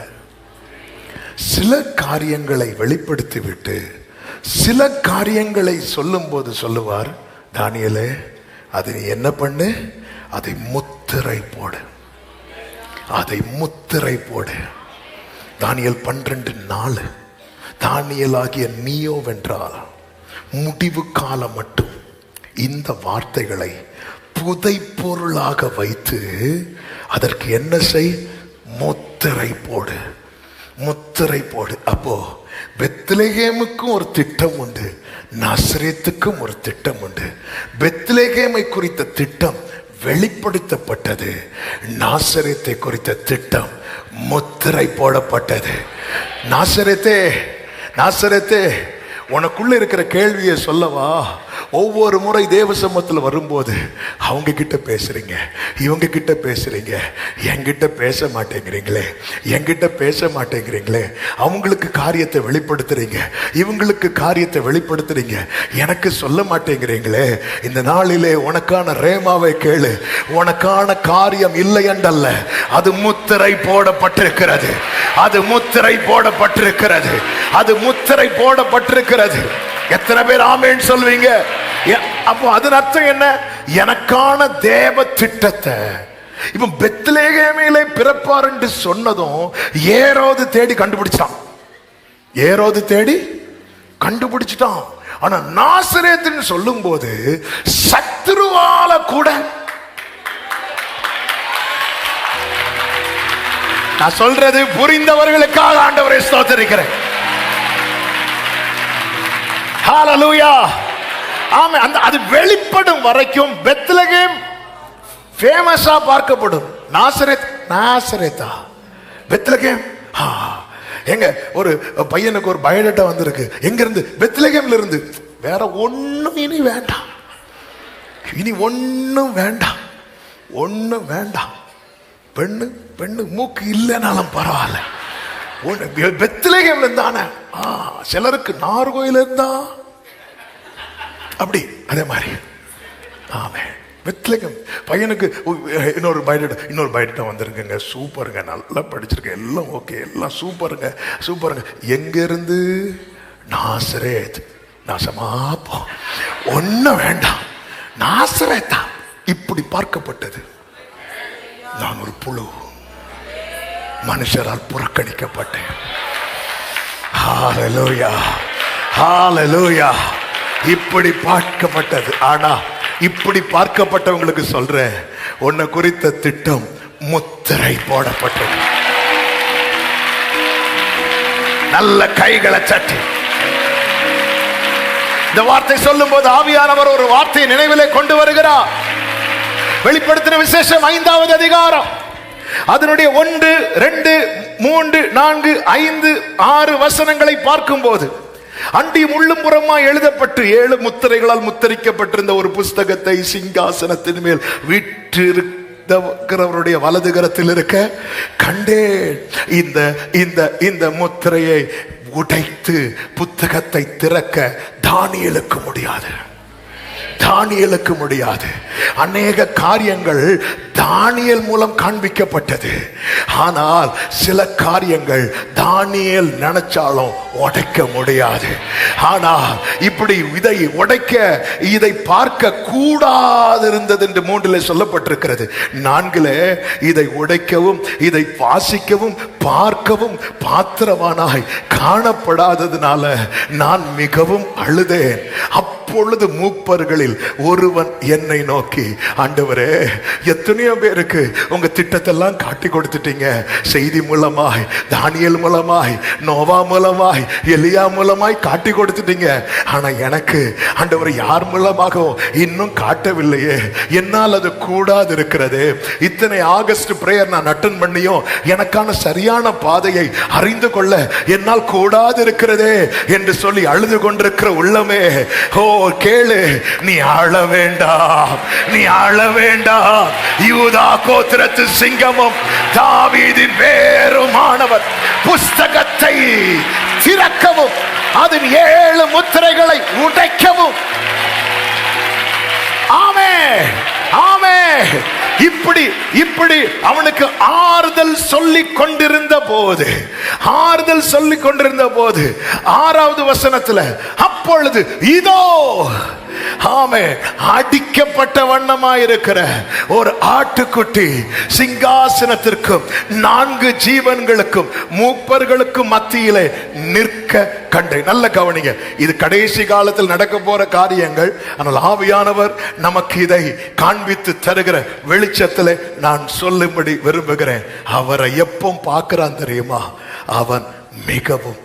சில காரியங்களை வெளிப்படுத்தி விட்டு சில காரியங்களை சொல்லும் போது சொல்லுவார், தானியேலே அதை நீ என்ன பண்ணு, அதை முத்திரை போடு, அதை முத்திரை போடு. தானியேல் 12:4 தானியேல் ஆகிய நீயோ வென்றால் முடிவு காலம் மட்டும் இந்த வார்த்தைகளை புதைப்பொருளாக வைத்து அதற்கு என்ன செய்? முத்திரை போடு, முத்திரை போடு. அப்போ பெத்லகேமுக்கும் ஒரு திட்டம் உண்டு, நாசரேத்துக்கும் ஒரு திட்டம் உண்டு. பெத்லகேமை குறித்த திட்டம் வெளிப்படுத்தப்பட்டது, நாசரேத்தை குறித்த திட்டம் முத்திரை போடப்பட்டது. நாசரேத்தே, நாசரேத்தே, உனக்குள்ள இருக்கிற கேள்வியை சொல்லவா? ஒவ்வொரு முறை தேவ சமூகத்தில் வரும்போது அவங்க கிட்ட பேசுறீங்க, இவங்க கிட்ட பேசுறீங்க, என்கிட்ட பேச மாட்டேங்கிறீங்களே, என்கிட்ட பேச மாட்டேங்கிறீங்களே. அவங்களுக்கு காரியத்தை வெளிப்படுத்துறீங்க, இவங்களுக்கு காரியத்தை வெளிப்படுத்துறீங்க, எனக்கு சொல்ல மாட்டேங்கிறீங்களே. இந்த நாளிலே உனக்கான ரேமாவை கேளு. உனக்கான காரியம் இல்லை என்றல்ல, அது முத்திரை போடப்பட்டிருக்கிறது, அது முத்திரை போடப்பட்டிருக்கிறது, அது முத்திரை போடப்பட்டிருக்கிறது. எத்தனை பேர் ஆமென் சொல்வீங்க? அப்போ அதன் அர்த்தம் என்ன? எனக்கான தேவ திட்டத்தை இப்ப பெத்லகேமிலே பிறப்பார் என்று சொன்னதும் ஏரோது தேடி கண்டுபிடிச்சான், ஏரோது தேடி கண்டுபிடிச்சிட்டான். ஆனா நாசரேத்துன்னு சொல்லும் போது சத்துருவால கூட, நான் சொல்றது புரிந்தவர்களுக்காக ஆண்டவரை ஸ்தோத்திரிக்கிறேன். ஹல்லேலூயா, ஆமென். அந்த அது வெளிப்படும் வரைக்கும் பெத்லகேம் ஃபேமஸா பார்க்கப்படும். நாசரேத், நாசரேத்தா, பெத்லகேம். எங்க ஒரு பையனுக்கு ஒரு பயோடேட்டா வந்திருக்கு, எங்க இருந்து? பெத்லகேம்ல இருந்து. வேற ஒண்ணும் இனி வேண்டாம், இனி ஒண்ணும் வேண்டாம், ஒண்ணும் வேண்டாம். பெண்ணு, பெண்ணு மூக்கு இல்லைனாலும் பரவாயில்ல, பெத்லகேம்ல இருந்தானே. சிலருக்கு நார்கோயில இருந்தா அப்படி, அதே மாதிரி. ஆமே, பெத்லகேம் பையனுக்கு இன்னொரு பயோடேட்டா வந்திருக்குங்க, சூப்பருங்க, நல்லா படிச்சிருக்கேன், எல்லாம் ஓகே, எல்லாம் சூப்பருங்க, சூப்பருங்க. எங்க இருந்து? நாசரேத். நாசமாப்போ, ஒன்னும் வேண்டாம், நாசரேத்தா. இப்படி பார்க்கப்பட்டது. நான் ஒரு புழு, மனுஷரால் புறக்கணிக்கப்பட்டேன். ஹல்லேலூயா, ஹல்லேலூயா. இப்படி பார்க்கப்பட்டது. ஆனா இப்படி பார்க்கப்பட்டவங்களுக்கு சொல்றேன், உன்னை குறித்த திட்டம் முத்திரை போடப்பட்டது. நல்ல கைகளை சட்டி இந்த வார்த்தை சொல்லும் போது ஆவியானவர் ஒரு வார்த்தையை நினைவிலே கொண்டு வருகிறார். வெளிப்படுத்தின விசேஷம் 5வது அதிகாரம், அதனுடைய 1, 2, 3, 4, 5, 6 வசனங்களை பார்க்கும் போது, அண்டியும் உள்ளும் புறமா எழுதப்பட்டு 7 முத்திரைகளால் முத்திரிக்கப்பட்டிருந்த ஒரு புஸ்தகத்தை சிங்காசனத்தின் மேல் வீற்றிருக்கிறவருடைய வலது கரத்தில் இருக்க கண்டேன். இந்த முத்திரையை உடைத்து புத்தகத்தை திறக்க தானியேலுக்கு முடியாது, தானியேலுக்கு முடியாது. அநேக காரியங்கள் தானியேல் மூலம் காண்பிக்கப்பட்டது. ஆனால் சில காரியங்கள் தானியேல் நினைச்சாலும் உடைக்க முடியாது. ஆனால் இப்படி இதை உடைக்க, இதை பார்க்க கூடாது இருந்தது என்று 3 சொல்லப்பட்டிருக்கிறது. 4 இதை உடைக்கவும், இதை வாசிக்கவும், பார்க்கவும் பாத்திரவானாய் காணப்படாததுனால நான் மிகவும் அழுதேன். அப்பொழுது மூப்பர்களில் ஒருவன் என்னை நோக்கி, ஆண்டவரே, எத்தனையோ பேருக்கு உங்க திட்டத்தெல்லாம் காட்டி கொடுத்துட்டீங்க, செய்தி மூலமாய், தானியேல் மூலமாய், நோவா மூலமாய், எலியா மூலமாய் காட்டி கொடுத்துட்டீங்க. ஆனா எனக்கு ஆண்டவர் யார் மூலமாக இன்னும் காட்டவில்லையே, என்னால் அது கூடாது இருக்கிறது. இத்தனை ஆகஸ்ட் பிரேயர் நான் அட்டெண்ட் பண்ணியும் எனக்கான சரியான பாதையை அறிந்து கொள்ள என்னால் கூடாது இருக்கிறதே என்று சொல்லி அழுது கொண்டிருக்கிற உள்ளமே, ஓ கேளு, நீ அழ வேண்டாம், நீ அழ வேண்டாம். யூதா கோத்திரத்து சிங்கமும் தாவீதின் வேறுமானவர் புஸ்தகத்தை திறக்கவும் அதன் 7 முத்திரைகளை உடைக்கவும். ஆமென், ஆமென். இப்படி அவனுக்கு ஆறுதல் சொல்லிக் கொண்டிருந்த போது, ஆறுதல் சொல்லிக் கொண்டிருந்த போது 6வது வசனத்துல, அப்பொழுது இதோ ஆமே, அடிக்கப்பட்ட வண்ணமாயிருக்கிற ஒரு ஆட்டுக்குட்டி சிங்காசனத்திற்கும் 4 ஜீவன்களுக்கும் மூப்பர்களுக்கும் மத்தியிலே நிற்க கண்டேன். நல்ல கவனிங்க, இது கடைசி காலத்தில் நடக்க போற காரியங்கள். ஆனால் ஆவியானவர் நமக்கு இதை காண்பித்து தருகிற வெளிச்சத்தில் நான் சொல்லும்படி விரும்புகிறேன். அவரை எப்போ பார்க்கிறான் தெரியுமா? அவன் மிகவும்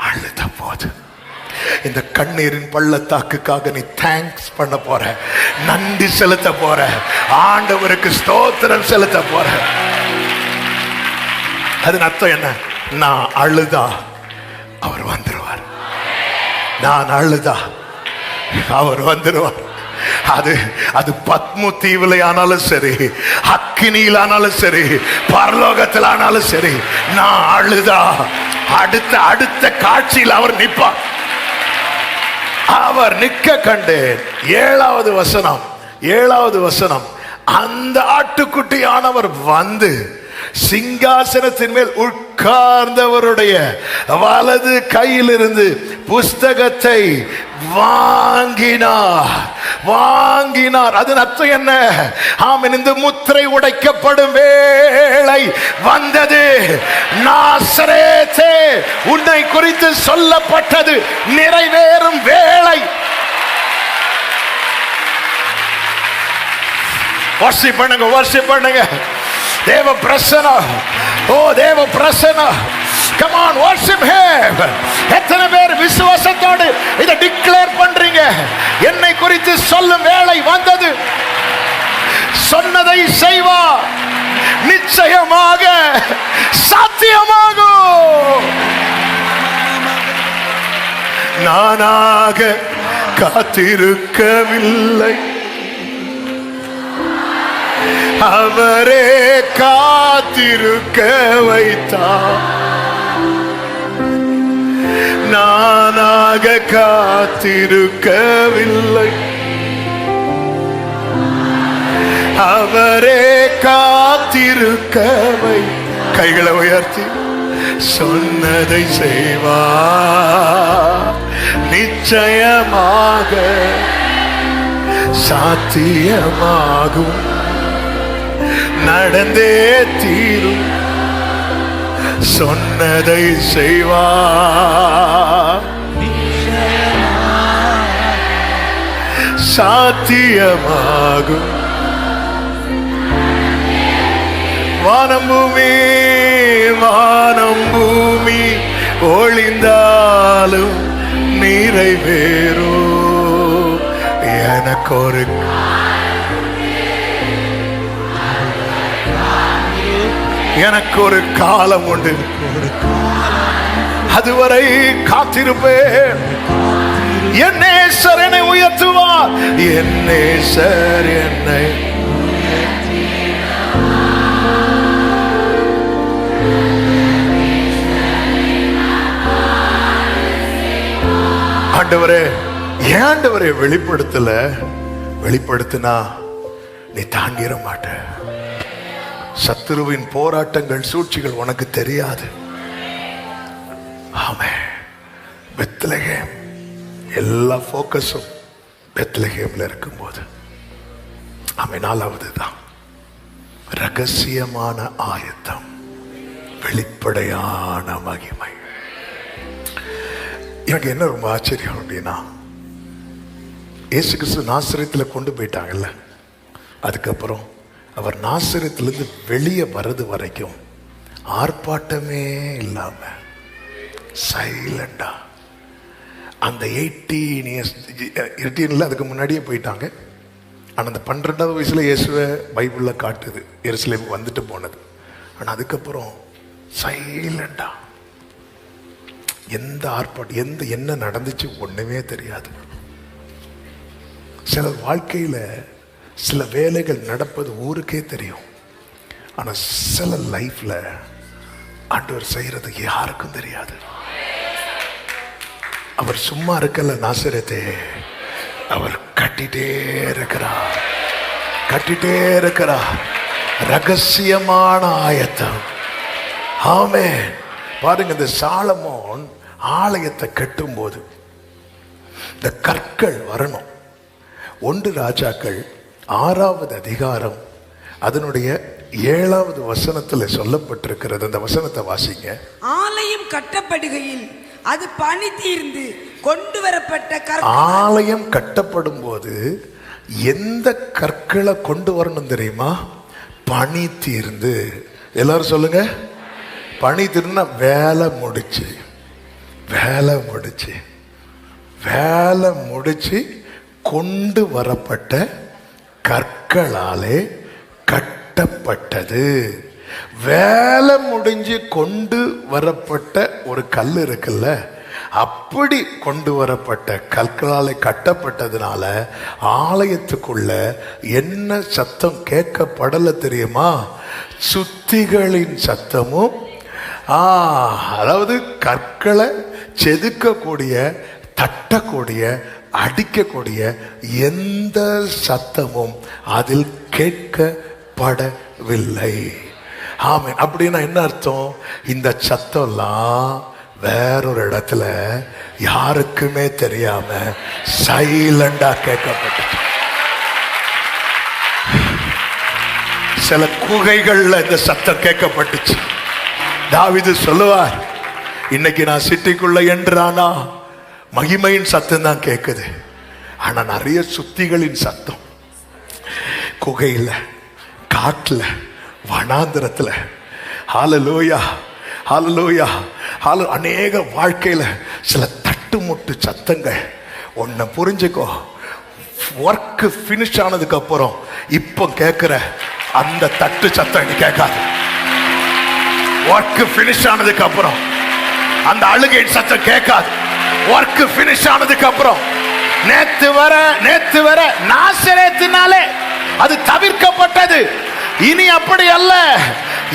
அழுத போது. இந்த கண்ணீரின் பள்ளத்தாக்குக்காக நீ தேங்க்ஸ் பண்ண போற, நன்றி செலுத்த போற, ஆண்டவருக்கு ஸ்தோத்திரம் செலுத்த போற. அதன் அர்த்தம் என்ன? நான் அழுதா அவர் வந்துருவார். நான் அழுதா அவர் வந்துருவார். அது பத்மு தீவுல ஆனாலும் சரி, அக்கினியில் ஆனாலும் சரி, பரலோகத்தில் ஆனாலும் சரி, நான் அழுதா அடுத்த காட்சியில் அவர் நிற்பார். அவர் நிற்க கண்டேன். 7வது வசனம், அந்த ஆட்டுக்குட்டியானவர் வந்து சிங்காசனத்தின் மேல் உட்கார்ந்தவருடைய வலது கையிலிருந்து புஸ்தகத்தை வாங்கினார். அதன் அர்த்தம் என்ன? ஆமென். இந்த முத்திரை உடைக்கப்படும் வேளை வந்தது. நாசரேத்தே, உன்னை குறித்து சொல்லப்பட்டது நிறைவேறும் வேளை. வர்ஷிப் பண்ணுங்க. தேவ பிரசன்னம். ஓ தேவ பிரசன்னம். Come on, worship him. எத்தனை பேர் விசுவாசத்தோடு இதை டிக்ளேர் பண்றீங்க? என்னை குறித்து சொல்லும் வேளை வந்தது. சொன்னதை செய்வார். நிச்சயமாக சாத்தியமாகும். நானாக காத்திருக்கவில்லை, அவரே காத்திருக்க வைத்தார். நானாக காத்திருக்கவில்லை, அவரே காத்திருக்க வைத்தார். கைகளை உயர்த்தி சொன்னதை செய்வார். நிச்சயமாக சாத்தியமாகும். நடந்தே தீரும். சொன்னதை செய்வார். சாத்தியமாகும். வானம் பூமி ஒளிந்தாலும் நிறைவேறும். எனக்கு ஒரு காலம் உண்டு. அதுவரை காத்திருப்பேன். என் நேசர் என்னை உயர்த்துவார். என் நேசர் என்னை ஆண்டவரே வெளிப்படுத்தினா நீ தாங்கிட மாட்ட. சத்துருவின் போராட்டங்கள் சூழ்ச்சிகள் உனக்கு தெரியாது. ஆமென். பெத்லகேம், எல்லா போக்கஸும் பெத்லகேம்ல இருக்கும்போது ஆமென். 4வது தான் ரகசியமான ஆயத்தம், வெளிப்படையான மகிமை. எனக்கு என்ன ரொம்ப ஆச்சரியம் அப்படின்னா, இயேசு கிறிஸ்து நாசரேத்தில் கொண்டு போயிட்டாங்கல்ல, அதுக்கப்புறம் அவர் நாசரேத்திலிருந்து வெளியே வர்றது வரைக்கும் ஆர்ப்பாட்டமே இல்லாம சைலண்டா அந்த 18 அதுக்கு முன்னாடியே போயிட்டாங்க. ஆனால் அந்த 12வது வயசுல இயேசுவை பைபிள்ல காட்டுது, எருசலேமுக்கு வந்துட்டு போனது. ஆனால் அதுக்கப்புறம் சைலண்டா, எந்த ஆர்ப்பாட்டம் என்ன நடந்துச்சு ஒண்ணுமே தெரியாது. சில வாழ்க்கையில சில வேலைகள் நடப்பது ஊருக்கே தெரியும். ஆனா சில லைஃப்ல ஆண்டவர் செய்யறது யாருக்கும் தெரியாது. அவர் சும்மா இருக்கல நாசரேத்தே, அவர் கட்டிட்டே இருக்கிறார். ரகசியமான ஆயத்தம். ஆமென். பாருங்க, இந்த சாலமோன் ஆலயத்தை கட்டும் போது இந்த கற்கள் வரணும். ஒன்று ராஜாக்கள் 6வது அதிகாரம் அதனுடைய 7வது வசனத்தில் சொல்லப்பட்டிருக்கிறது. அந்த வசனத்தை வாசிங்க. ஆலயம் கட்டப்படுகையில் அது பணி தீர்ந்து கொண்டு வரப்பட்ட ஆலயம் கட்டப்படும் போது எந்த கற்களை கொண்டு வரணும் தெரியுமா? பணி தீர்ந்து. எல்லாரும் சொல்லுங்க. பணி தீர்ந்தா வேலை முடிச்சு, வேலை முடிச்சு, வேலை முடிச்சு கொண்டு வரப்பட்ட கற்களாலே கட்டப்பட்டது. வேலை முடிஞ்சு கொண்டு வரப்பட்ட ஒரு கல் இருக்குல்ல, அப்படி கொண்டு வரப்பட்ட கற்களாலே கட்டப்பட்டதுனால ஆலயத்துக்குள்ள என்ன சத்தம் கேட்கப்படல தெரியுமா? சுத்திகளின் சத்தமும், அதாவது கற்களை செதுக்கக்கூடிய, தட்டக்கூடிய, அடிக்கக்கூடிய எந்த சத்தமும் அதில் கேட்கப்படவில்லை. ஆமென். அப்படின்னா என்ன அர்த்தம்? இந்த சத்தம்லாம் வேறொரு இடத்துல யாருக்குமே தெரியாம சைலண்டா கேட்கப்பட்டது. சில குகைகள்ல இந்த சத்தம் கேட்கப்பட்டுச்சு. தாவீது சொல்லுவார், இன்னைக்கு நான் சிட்டிக்குள்ள என்றானா மகிமையின் சத்தம் தான் கேட்குது, ஆனா நிறைய சுத்திகளின் சத்தம் குகையில, காட்டுல, வனாந்திரத்துல. ஹல்லேலூயா, ஹல்லேலூயா, அநேக வாழ்க்கையில சில தட்டுமுட்டு சத்தங்கள். ஒன்ன புரிஞ்சுக்கோ, ஒர்க் பினிஷ் ஆனதுக்கு அப்புறம் இப்போ கேட்கிற அந்த தட்டு சத்தம் நீ கேட்காது. ஒர்க் பினிஷ் ஆனதுக்கு அப்புறம் அந்த அழுகை சத்தம் கேட்காது. ஒர்க் பினிஷ் ஆனதுக்கு அப்புறம் நேத்து வர நாசரேத்தினாலே அது தவிர்க்கப்பட்டது. இனி அப்படி அல்ல.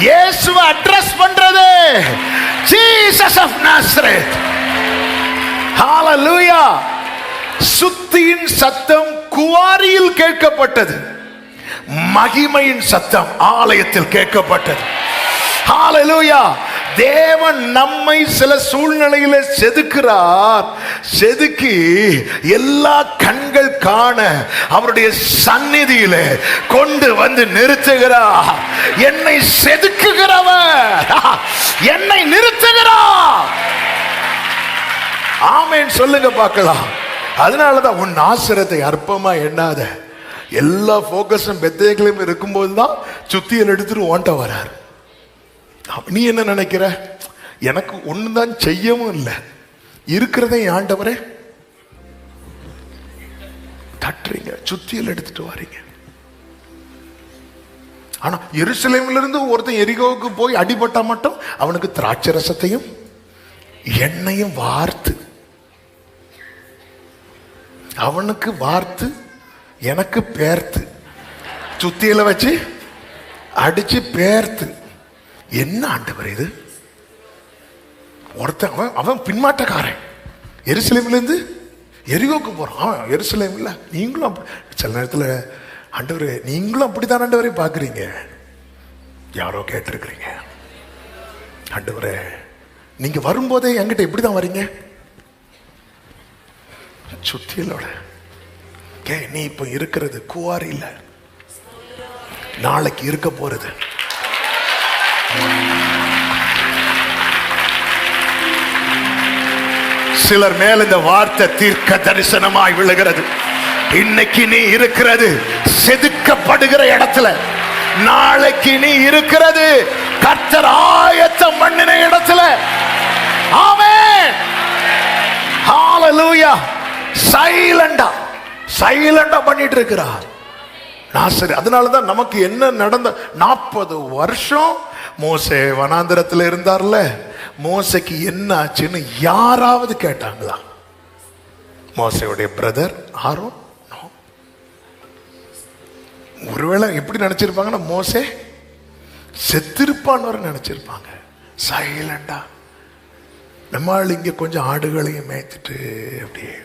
இயேசுவை அட்ரஸ் பண்றது ஜீசஸ் ஆஃப் நாசரேத். ஹல்லேலூயா. சுத்தியின் சத்தம் குவாரியில் கேட்கப்பட்டது, மகிமையின் சத்தம் ஆலயத்தில் கேட்கப்பட்டது. ஹல்லேலூயா. தேவன் நம்மை சில சூழ்நிலையில செதுக்கிறார். செதுக்கி எல்லா கண்கள் காண அவருடைய சந்நிதியில கொண்டு வந்து நிறுத்துகிறார். என்னை செதுக்குகிறவர் என்னை நிறுத்துகிறார். ஆமென் சொல்லுங்க பார்க்கலாம். அதனாலதான் உன் ஆசிரத்தை அற்பமா எண்ணாத. எல்லா போக்கஸும் பெத்தேகளையும் இருக்கும்போது தான் சுத்தியல் எடுத்துட்டு ஓட்ட வராரு. நீ என்ன நினைக்கிற? எனக்கு ஒண்ணுதான் செய்யவும் இல்லை, இருக்கிறதே ஆண்டவரே தட்டுறீங்க, சுத்தியல் எடுத்துட்டு வாரீங்க. ஆனா எருசலேமிலிருந்து இருந்து ஒருத்தன் எரிகோவுக்கு போய் அடிபட்டா மட்டும் அவனுக்கு திராட்சை ரசத்தையும் எண்ணெயும் வார்த்து, அவனுக்கு வார்த்து எனக்கு பேர்த்து, சுத்தியில வச்சு அடிச்சு பேர்த்து. என்ன ஆண்டவர் இது? ஒருத்தன் அவன் பின்மாட்டக்காரன், எருசலேமில இருந்து எரிகோக்கு போறான். எருசலேமில் நீங்களும் சில நேரத்தில் ஆண்டவரே நீங்களும் அப்படித்தான் ஆண்டவரே பார்க்குறீங்க. யாரோ கேட்டிருக்கிறீங்க, ஆண்டவரே நீங்க வரும்போதே என்கிட்ட எப்படிதான் வரீங்க? சுத்தியலோட. நீ இப்ப இருக்கிறது குவாரி இல்ல, நாளைக்கு இருக்க போறது. சிலர் மேல் இந்த வார்த்தை தீர்க்க தரிசனமாய் விழுகிறது. இன்னைக்கு நீ இருக்கிறது செதுக்கப்படுகிற இடத்துல, நாளைக்கு நீ இருக்கிறது கர்த்தர் ஆயத்தம் பண்ணின இடத்துல. ஆமென். ஹல்லேலூயா. சைலண்டா பண்ணிட்டு இருக்கிறார் நாசரே. அதனாலதான் நமக்கு என்ன நடந்த 40 வருஷம் மோசே வனாந்திரத்தில் இருந்தார்ல, மோசைக்கு என்ன ஆச்சுன்னு யாராவது கேட்டாங்களா? மோசையுடைய பிரதர் ஆரோன் ஒருவேளை எப்படி நினைச்சிருப்பாங்கன்னா மோசே செத்திருப்பான்னு நினைச்சிருப்பாங்க. சைலண்டா நம்மால் இங்க கொஞ்சம் ஆடுகளையும் மேய்த்துட்டு அப்படியே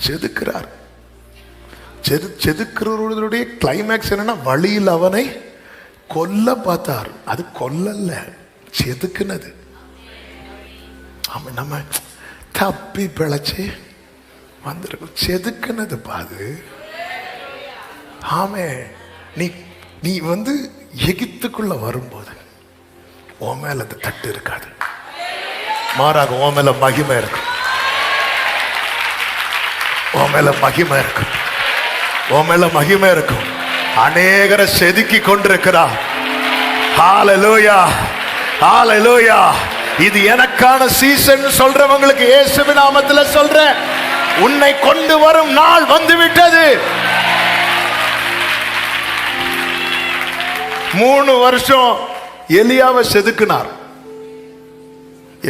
செதுக்கிறார். செதுக்கிறவருடைய கிளைமேக்ஸ் என்னன்னா வழியில் அவனை கொல்ல பார்த்தார். அது கொல்லல்ல, செதுக்குனது. நம்ம தப்பி பிழைச்சி வந்திருக்கோம். செதுக்குனது பாது ஆமே. நீ நீ வந்து எகிப்துக்குள்ள வரும்போது உன் மேல அந்த தட்டு இருக்காது, மாறாக உன் மேல மகிமை இருக்கும். உன் மேல மகிமை இருக்கும். உன் மேல மகிமை இருக்கும். அநேகரை செதுக்கி கொண்டிருக்கிறார். ஹalleluya, ஹalleluya. இது எனக்கான சீசன் சொல்றவங்களுக்கு இயேசுவின் நாமத்தில் சொல்றேன், உன்னை கொண்டு வரும் நாள் வந்துவிட்டது. 3 வருஷம் எலியாவை செதுக்கினார்.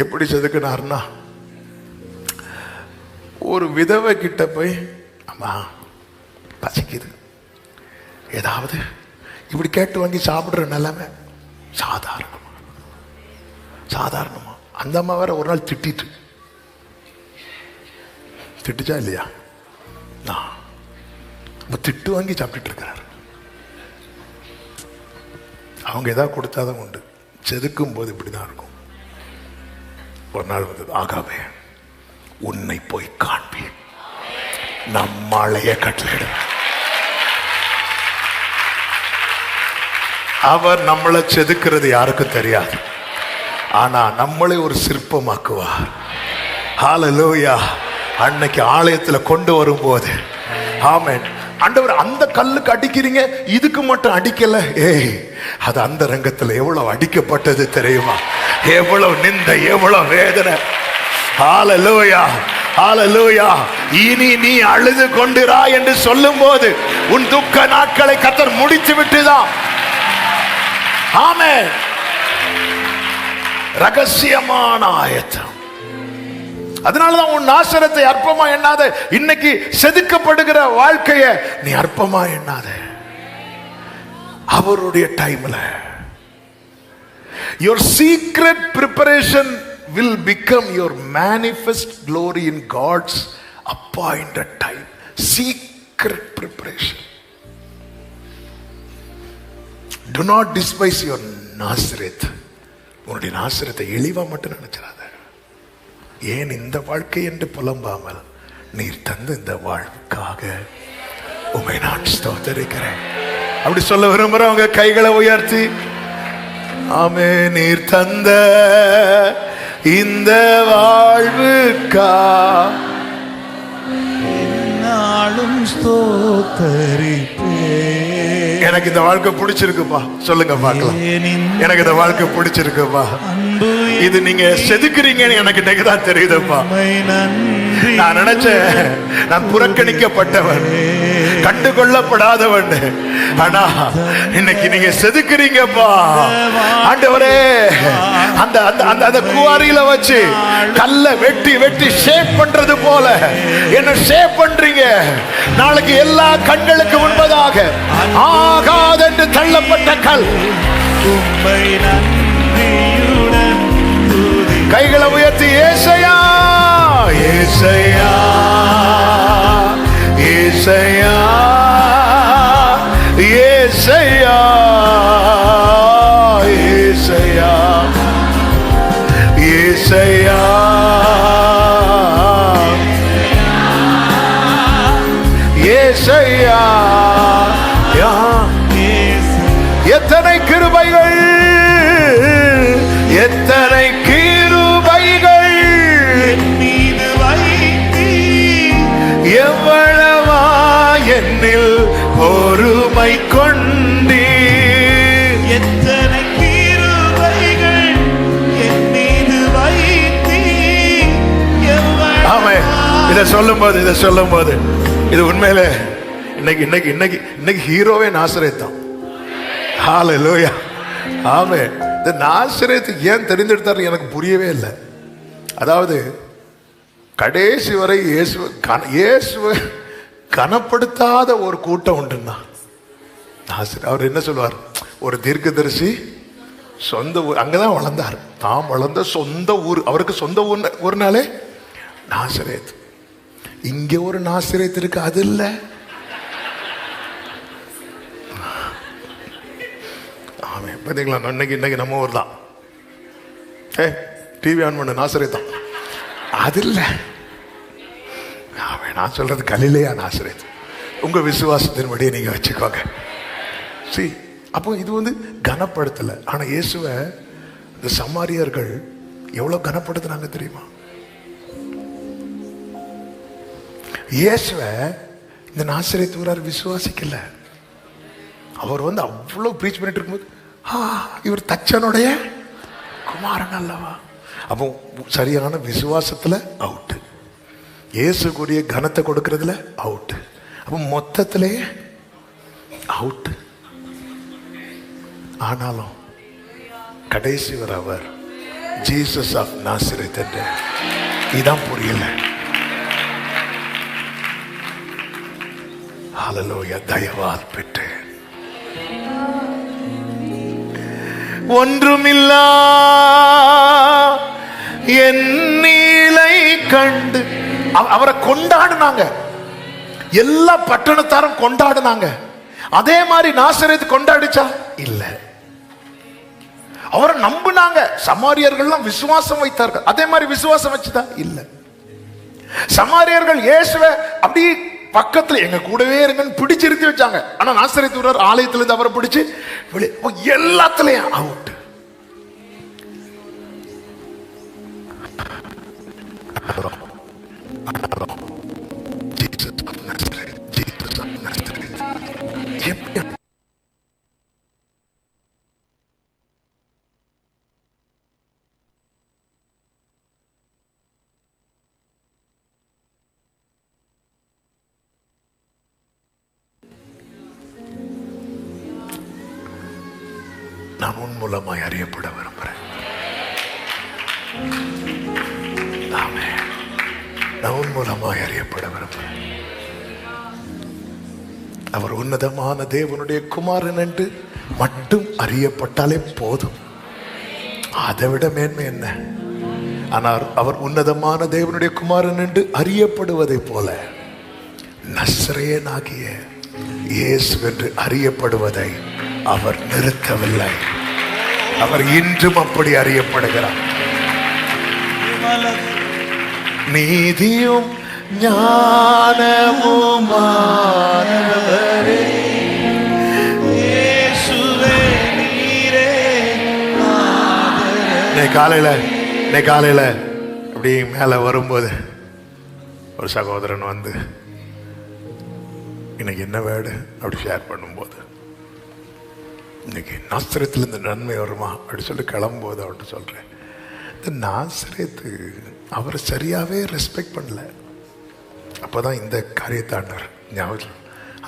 எப்படி செதுக்கினார்னா, ஒரு விதவை கிட்ட போய், அம்மா பசிக்குது, ஏதாவது இப்படி கேட்டு வாங்கி சாப்பிடுற நிலைமை சாதாரணமா சாதாரணமா. அந்த அம்மா வேற ஒரு நாள் திட்டுச்சா இல்லையா? திட்டு வாங்கி சாப்பிட்டுட்டு இருக்கிறார். அவங்க ஏதாவது கொடுத்தாதான் உண்டு. செதுக்கும் போது இப்படிதான் இருக்கும். ஒரு நாள் வந்தது, ஆகாவே உன்னை போய் காண்பேன், நம்மளைய கட்டளையிட. அவர் நம்மளை செதுக்கிறது யாருக்கும் தெரியாது, ஆனா நம்மளை ஒரு சிற்பமாக்குவார். ஹalleluya. அன்னைக்கு ஆலயத்துல கொண்டு வரும்போது, ஆமென், ஆண்டவர் அந்த கல்லுக்கு அடிக்கிறீங்க, இதுக்கு மட்டும் அடிக்கல. ஏய், அது அந்த ரங்கத்துல எவ்வளவு அடிக்கப்பட்டது தெரியுமா? எவ்வளவு நிந்தை, எவ்வளவு வேதனை. ஹalleluya, ஹalleluya. இனி நீ அழுது கொண்டிரா என்று சொல்லும் போது உன் துக்க நாட்களை கர்த்தர் முடித்து விட்டுதான். ஆமென். ரகசியமான ஆயத்தம். அதனாலதான் உன் நாசரத்தை அற்பமா எண்ணாத. இன்னைக்கு செதுக்கப்படுகிற வாழ்க்கைய நீ அற்பமா எண்ணாத. அவருடைய டைம்ல your secret preparation will become your manifest glory in God's appointed time. Secret preparation. Do not despise your Nazareth. உன்னுடைய நாசரத்தை இழிவா மட்டும் நினைச்சிடாத. ஏன் இந்த வாழ்க்கை என்று புலம்பாமல் நீர் தந்த இந்த வாழ்வுக்காக உம்மை நான் ஸ்தோத்திரிக்கிறேன். அப்படி சொல்ல விரும்புறவங்க கைகளை உயர்த்தி, ஆமே, நீர் தந்த இந்த வாழ்வுக்கா என்னாலும் ஸ்தோத்தரிப்பேன். எனக்கு இந்த வாழ்க்கை பிடிச்சிருக்குப்பா, சொல்லுங்க பார்க்கலாம். எனக்கு இந்த வாழ்க்கை பிடிச்சிருக்குப்பா. இது நீங்க செதுக்குறீங்கன்னு எனக்கு இன்னைக்குதான் தெரியுதுப்பா. நான் நினைச்சேன் நான் புறக்கணிக்கப்பட்டவன், கண்டுகொள்ளப்படாதவன். ஆனா இன்னைக்கு நீங்க செதுக்குறீங்கப்பா. ஆண்டவரே, அந்த அந்த அந்த குவாரியில வச்சு கல்ல வெட்டி வெட்டி ஷேப் பண்றது போல என்ன ஷேப் பண்றீங்க. நாளைக்கு எல்லா கண்களுக்கு முன்பதாக ஆகாதென்று தள்ளப்பட்ட கல். கைகளை உயர்த்தி, ஏசையா ஏசையா ஏசையா ஏசையா ஏசையா ஏசையா ஏசையா. எத்தனை கிருபைகள், எத்தனை கிருபைகள் மீது வைத்தி, எவ்வளவா என்னில் பொறுமை கொண்டீ. எத்தனை கிருபைகள் என் மீது வைத்தி. ஆமே. இதை சொல்லும் போது இது உண்மையில இன்னைக்கு ஹீரோவே நாசரேத்தான். ஹalleluya. ஆமே. இந்த நாசரேத்து ஏன் தெரிந்தெடுத்தாரு எனக்கு புரியவே இல்லை. அதாவது கடைசி வரை இயேசுவை கனப்படுத்தாத ஒரு கூட்டம் உண்டுன்னா அவர் என்ன சொல்லுவார்? ஒரு தீர்க்கதரிசி சொந்த ஊர், அங்கதான் வளர்ந்தார். தாம் வளர்ந்த சொந்த ஊர், அவருக்கு சொந்த ஊர்னாலே நாசரேத். இங்க ஒரு நாசரேத் இருக்கு, அது இல்ல. ஆமே. பார்த்தீங்களா, இன்னைக்கு நம்ம ஊர் தான். டிவி ஆன் பண்ண நாசரேத் தான், அது இல்ல. நான் சொல்றது கலிலேயா நாசரேத். உங்க விசுவாசத்தின்படி நீங்க வச்சுக்கோங்க. சரி, அப்போ இது வந்து கனப்படுத்தல. ஆனா இயேசுவை இந்த சமாரியர்கள் எவ்வளவு கனப்படுத்தினாங்க தெரியுமா? இயேசுவை இந்த நாசரேத்தூரார் விசுவாசிக்கல. அவர் வந்து அவ்வளவு பிரீச் பண்ணிட்டு இருக்கும்போது இவர் தச்சனுடைய குமாரன் அல்லவா. அப்போ சரியான விசுவாசத்துல அவுட், இயேசுக்குரிய கனத்தை கொடுக்கறதுல அவுட், அப்போ மொத்தத்திலே அவுட். ஆனாலும் கடைசி வரை அவர் ஜீசஸ் ஆஃப் நாசரேத் என்ற இதான் புரியல. ஹல்லேலூயா, தயவால் பெற்று ஒன்றுமில்லா என் நீலை கண்டு அவரை கொண்டாடினாங்க. எல்லா பட்டணத்தாரும் கொண்டாடினாங்க. அதே மாதிரி நாசரேத் கொண்டாடிச்சா? இல்ல. அவரை நம்பினாங்க. சமாரியர்கள் விசுவாசம் வைத்தார்கள். அதே மாதிரி விசுவாசம் வச்சுதா? இல்ல. சமாரியர்கள் இயேசுவை அப்படி பக்கத்துல எங்க கூடவே இருங்கன்னு பிடிச்சிருத்தி வச்சாங்க. ஆனா நாசரேத்தூரார் ஆலயத்துல இருந்து அவரை பிடிச்சு எல்லாத்துலயும் அவுட். நான் உன் மூலமாய் அறியப்பட விரும்புகிறேன். நான் உன் மூலமாய் அறியப்பட விரும்புகிறேன். அவர் உன்னதமான தேவனுடைய குமாரன் என்று மட்டும் அறியப்பட்டாலே போதும். அதை விட மேன்மை என்ன? ஆனால் அவர் உன்னதமான தேவனுடைய குமாரன் என்று அறியப்படுவதை போல நசரேயனாகிய இயேசு என்று அறியப்படுவதை அவர் நிறுத்தவில்லை. அவர் இன்றும் அப்படி அறியப்படுகிறார். நீதியும் ஞானமுமானவரே இயேசுவே நீரே ஆதரவே. காலையில அப்படி மேல வரும்போது ஒரு சகோதரன் வந்து இன்னைக்கு என்ன வேடு அப்படி ஷேர் பண்ணும்போது, இன்னைக்கு நாசரேத்துல இந்த நன்மை வருமா அப்படி சொல்லி கிளம்பும்போது அவர்கிட்ட சொல்றேன், இந்த நாசரேத்து அவரை சரியாவே ரெஸ்பெக்ட் பண்ணல. அப்போதான் இந்த காரியத்தாண்டார் ஞாபகம்.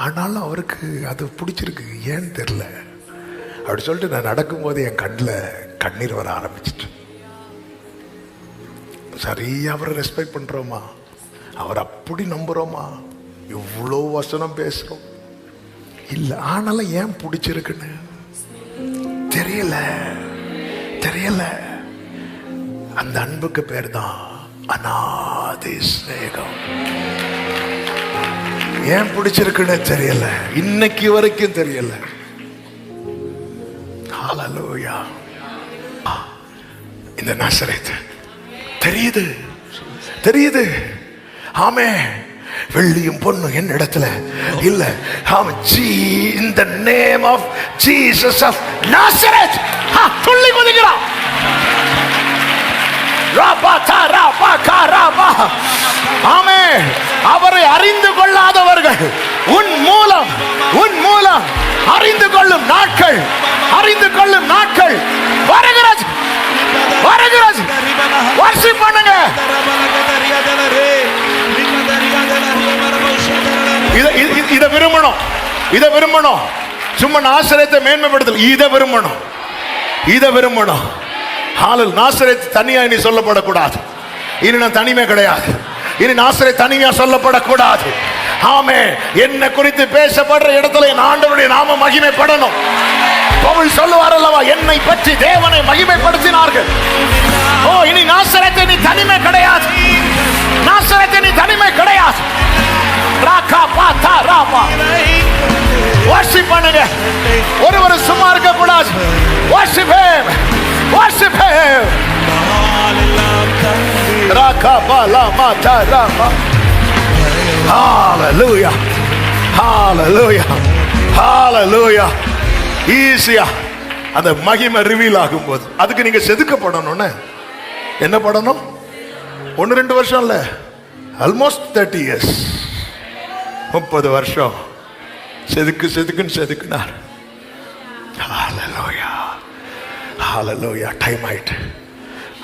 ஆனாலும் அவருக்கு அது பிடிச்சிருக்கு, ஏன்னு தெரியல அப்படி சொல்லிட்டு நான் நடக்கும்போது என் கண்ணில் கண்ணீர் வர ஆரம்பிச்சிட்டு. சரியா அவரை ரெஸ்பெக்ட் பண்றோமா? அவர் அப்படி நம்புறோமா? இவ்வளோ வசனம் பேசுறோம் இல்லை, ஆனாலும் ஏன் பிடிச்சிருக்குன்னு தெரியல. அந்த அன்புக்கு பேர் தான் அநாதி ஸ்நேகம். ஏன் பிடிச்சிருக்குன்னு தெரியல, இன்னைக்கு வரைக்கும் தெரியல. ஹல்லேலூயா. இந்த நாசரேத் தெரியுது. ஆமே, வெள்ளியும் பொண்ணும் என் இடத்துல இல்ல. in the name of Jesus of Nazareth துள்ளி குதிக்கிறான். ஆமே, அவரை அறிந்து கொள்ளாதவர்கள் உன் மூலம் அறிந்து கொள்ளும் நாட்கள் வருகிறது. வர்ஷிப் பண்ணுங்க. இதை விரும்பணும். சும்மா நாசரேத்தை மேன்மைப்படுத்தல், இதை விரும்பணும். நாசரேத் தனியா இனி சொல்லப்படக்கூடாது. இனி நான் தனிமை கிடையாது. இனி நாசரேத் தனியா சொல்லப்படக்கூடாது. ஆமே, என்ன குறித்து பேசப்படுற இடத்துல என் ஆண்டவருடைய நாம மகிமைப்படணும். பவுல் சொல்லுவார் அல்லவா, என்னை பற்றி தேவனை மகிமைப்படுத்தினார்கள். ஓ, இனி நாசரேத் நீ தனிமை கிடையாது. வர்ஷிப் பண்ணுங்க. ஒருவர் சும்மா இருக்க கூடாது. Worship him. Hallelujah. ஹalleluya ஹalleluya. ஈஸியா அந்த மகிமை ரிவீல் ஆகும்போது அதுக்கு நீங்க செதுக்கப்படணும்னு என்ன படணும்? 1-2 வருஷம் இல்ல, ஆல்மோஸ்ட் 30 years, 30 வருஷம் செதுக்குன்னு செதுக்குனார். ஹalleluya ஹalleluya. டைம் ஆயிட்டு.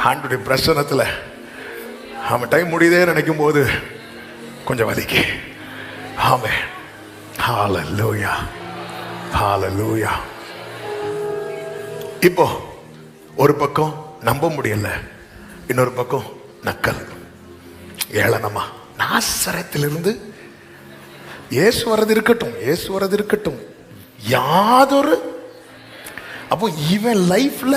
ஆண்டுடைய பிரசன்னத்துல அவன் டைம் முடியுதே நினைக்கும் போது கொஞ்சம் வலிக்கு. ஆமென். ஹalleluya ஹalleluya. இப்போ ஒரு பக்கம் நம்ப முடியல, இன்னொரு பக்கம் நக்கல், ஏளனமா. நாசரேத்திலிருந்து இயேசு வரது இருக்கட்டும், இயேசு வரது இருக்கட்டும், யாதொரு அப்போ இவன் லைஃப்ல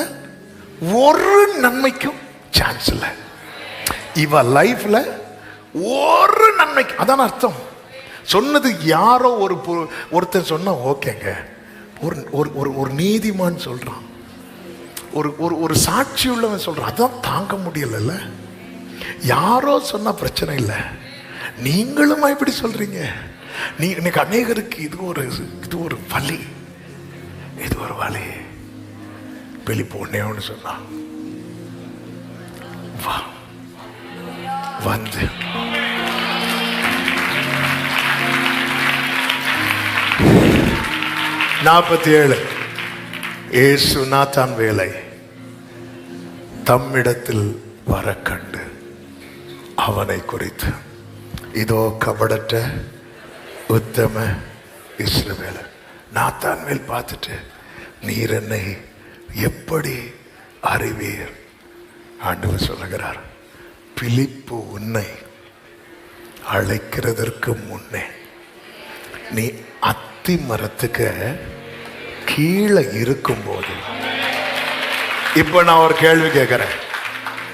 ஒரு நன்மைக்கும் சான்ஸ் இல்லை. இவன் லைஃப்ல ஒரு நன்மைக்கு, அதான் அர்த்தம். சொன்னது யாரோ ஒருத்தன் சொன்னா ஓகேங்க, ஒரு நீதிமான் சொல்றான், ஒரு சாட்சி உள்ளவன் சொல்றான், அதான் தாங்க முடியல. யாரோ சொன்னா பிரச்சனை இல்லை, நீங்களும் இப்படி சொல்றீங்க. இன்னைக்கு அநேகருக்கு இது ஒரு வலி, இது ஒரு வலி. வெளி போனேன்னு சொன்னா வந்து நாற்பத்தி இயேசு நாத்தான் வேலை தம்மிடத்தில் வர கண்டு அவனை குறித்து, இதோ கபடற்ற உத்தம இஸ்ரவேலர். நாத்தான் மேல் பார்த்துட்டு, நீர் என்னை எப்படி அறிவீர்? ஆண்டவர் சொல்லுகிறார், பிலிப்பு உன்னை அழைக்கிறதற்கு முன்னே நீ அத்தி மரத்துக்கு கீழே இருக்கும்போது. இப்ப நான் ஒரு கேள்வி கேட்கிறேன்,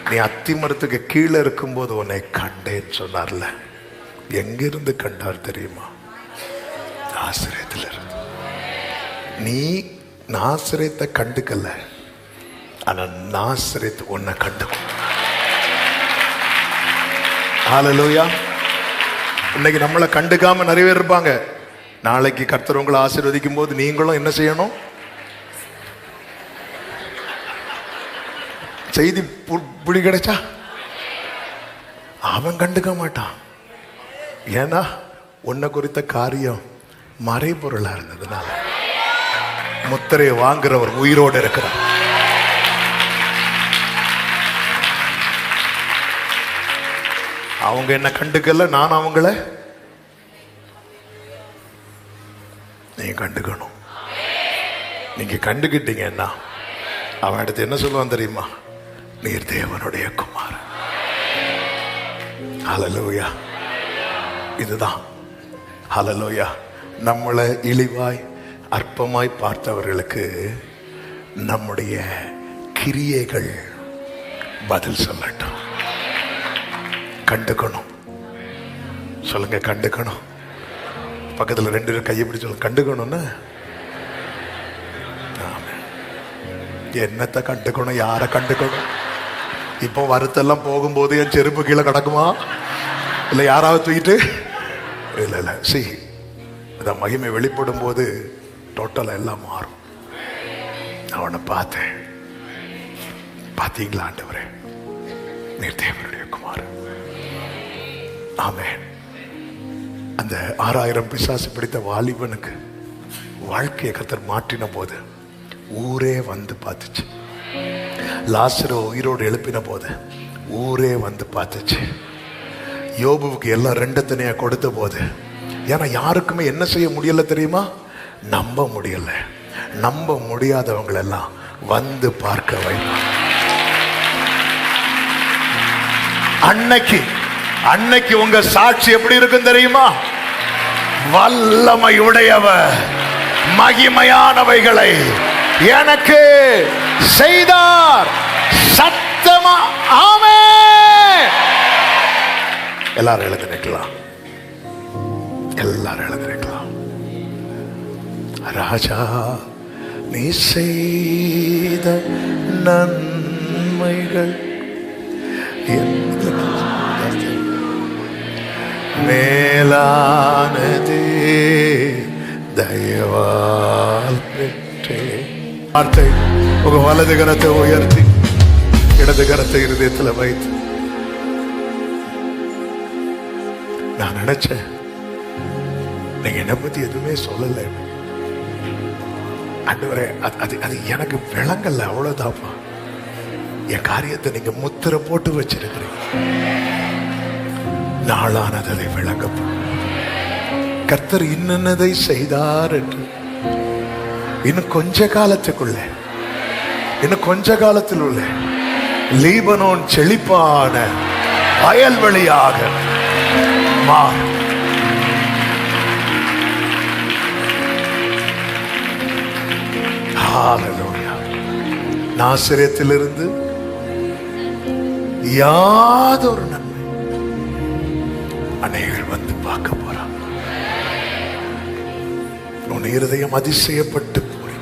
நீ அத்தி மரத்துக்கு கீழே இருக்கும்போது உன்னை கண்டேன்னு சொன்னார்ல, எங்கிருந்து கண்டார் தெரியுமா? நாசரேத்துல இருந்து. நீ நாசரேத்தை கண்டுக்கல, ஆனா நாசரேத் உன்னை கண்டுக்கும். ஹalleluya. இன்னைக்கு நம்மளை கண்டுக்காம நிறைய பேர் இருப்பாங்க. நாளைக்கு கர்த்தர் உங்களை ஆசீர்வதிக்கும் போது நீங்களும் என்ன செய்யணும்? செய்தி புடி கிடைச்சா அவன் கண்டுக்க மாட்டான். ஏன்னா உன்னை குறித்த காரியம் மறைபொருளா இருந்ததுனால. முத்திரையை வாங்குறவர் உயிரோடு இருக்கிறார். அவங்க என்ன கண்டுக்கல, நான் அவங்கள நீங்க கண்டுக்கணும். நீங்க கண்டுக்கிட்டீங்கன்னா அவன் அடுத்து என்ன சொல்லுவான் தெரியுமா? நீர் தேவனுடைய குமாரன். ஹல்லேலூயா. இதுதான் ஹல்லேலூயா. நம்மளை இழிவாய் அற்பமாய் பார்த்தவர்களுக்கு நம்முடைய கிரியைகள் பதில் சொல்லட்டும். கண்டுக்கணும். சொல்லுங்க, கண்டுக்கணும். பக்கத்துல 2 பேர் கையை பிடிச்சு சொல்லுங்க, கண்டுக்கணும்னு. என்னத்தை கண்டுக்கணும்? யாரை கண்டுக்கணும்? இப்போ வருத்தெல்லாம் போகும்போது என் செருப்பு கீழே கிடக்குமா? இல்லை யாராவது தூக்கிட்டு? இல்லை இல்லை. இந்த மகிமை வெளிப்படும் போது டோட்டலாக எல்லாம் மாறும். அவனை பார்த்தேன். பார்த்தீங்களா ஆண்டவரே, நீர் தேவனுடைய குமாரன். ஆமென். அந்த 6000 பிசாசு பிடித்த வாலிபனுக்கு வாழ்க்கையை கர்த்தர் மாற்றின போது ஊரே வந்து பார்த்துச்சு. லாசரு உயிரோடு எழுப்பின போது ஊரே வந்து பார்த்துச்சு. யோபுவுக்கு எல்லாம் 2 தனியா கொடுத்த போது, ஏன்னா யாருக்குமே என்ன செய்ய முடியல தெரியுமா? நம்ப முடியல. நம்ப முடியாதவங்களெல்லாம் வந்து பார்க்க வைப்பான். அன்னைக்கு உங்க சாட்சி எப்படி இருக்கும் தெரியுமா? வல்லமை உடையவர் மகிமையானவைகளை எனக்கு செய்தார். சத்தமா ஆமென். எல்லாரும் எழுதி நிற்கலாம். எல்லாரும் எழுதி நிற்கலாம். ராஜா, நீ செய்த நன்மைகள் மேலானதே. தயவால் பெற்றேன். வார்த்தை, உங்க வலது கரத்தை உயர்த்தி இடது கரத்தை இருதயத்தில் வைத்து நான் நினைச்சேன் நீங்க என்னை பத்தி எதுவுமே சொல்லல. ஆண்டவரே, அது எனக்கு விளங்கல, அவ்வளவுதான்ப்பா. என் காரியத்தை நீங்க முத்திரை போட்டு வச்சிருக்கிறீங்க. நாளானது அதை விளங்கப்படும். கர்த்தர் இன்னதை செய்தார் என்று இன்னும் கொஞ்ச காலத்துக்குள்ள, இன்னும் கொஞ்ச காலத்தில் உள்ள லீபனோன் செழிப்பான வயல்வெளியாக மாறும். ஹல்லேலூயா. நாசரேத்திலிருந்து யாதொரு நன்மை அநேகர் வந்து பார்க்க போறான். உன் இருதயம் அதிசயப்பட்டு போய்,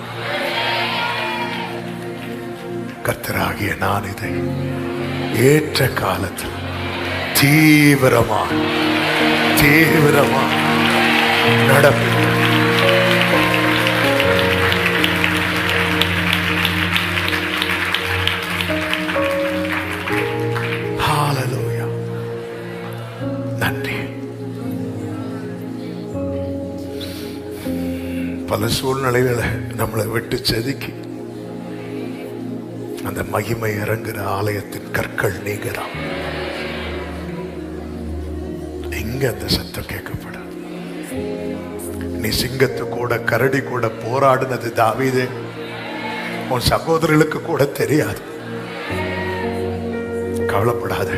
கர்த்தராகிய நான் இதை ஏற்ற காலத்தில் தீவிரமா நடப்பேன். ஹல்லேலூயா. நன்றி. பல சூழ்நிலைகளை நம்மளை விட்டு செதுக்கி அந்த மகிமை இறங்குற ஆலயத்தின் கற்கள் நீங்கலாம். எங்க அந்த சத்தம் கேட்கப்படும்? நீ சிங்கத்து கூட கரடி கூட போராடினது தாவீதே, உன் சகோதரர்களுக்கு கூட தெரியாது. கவலைப்படாத.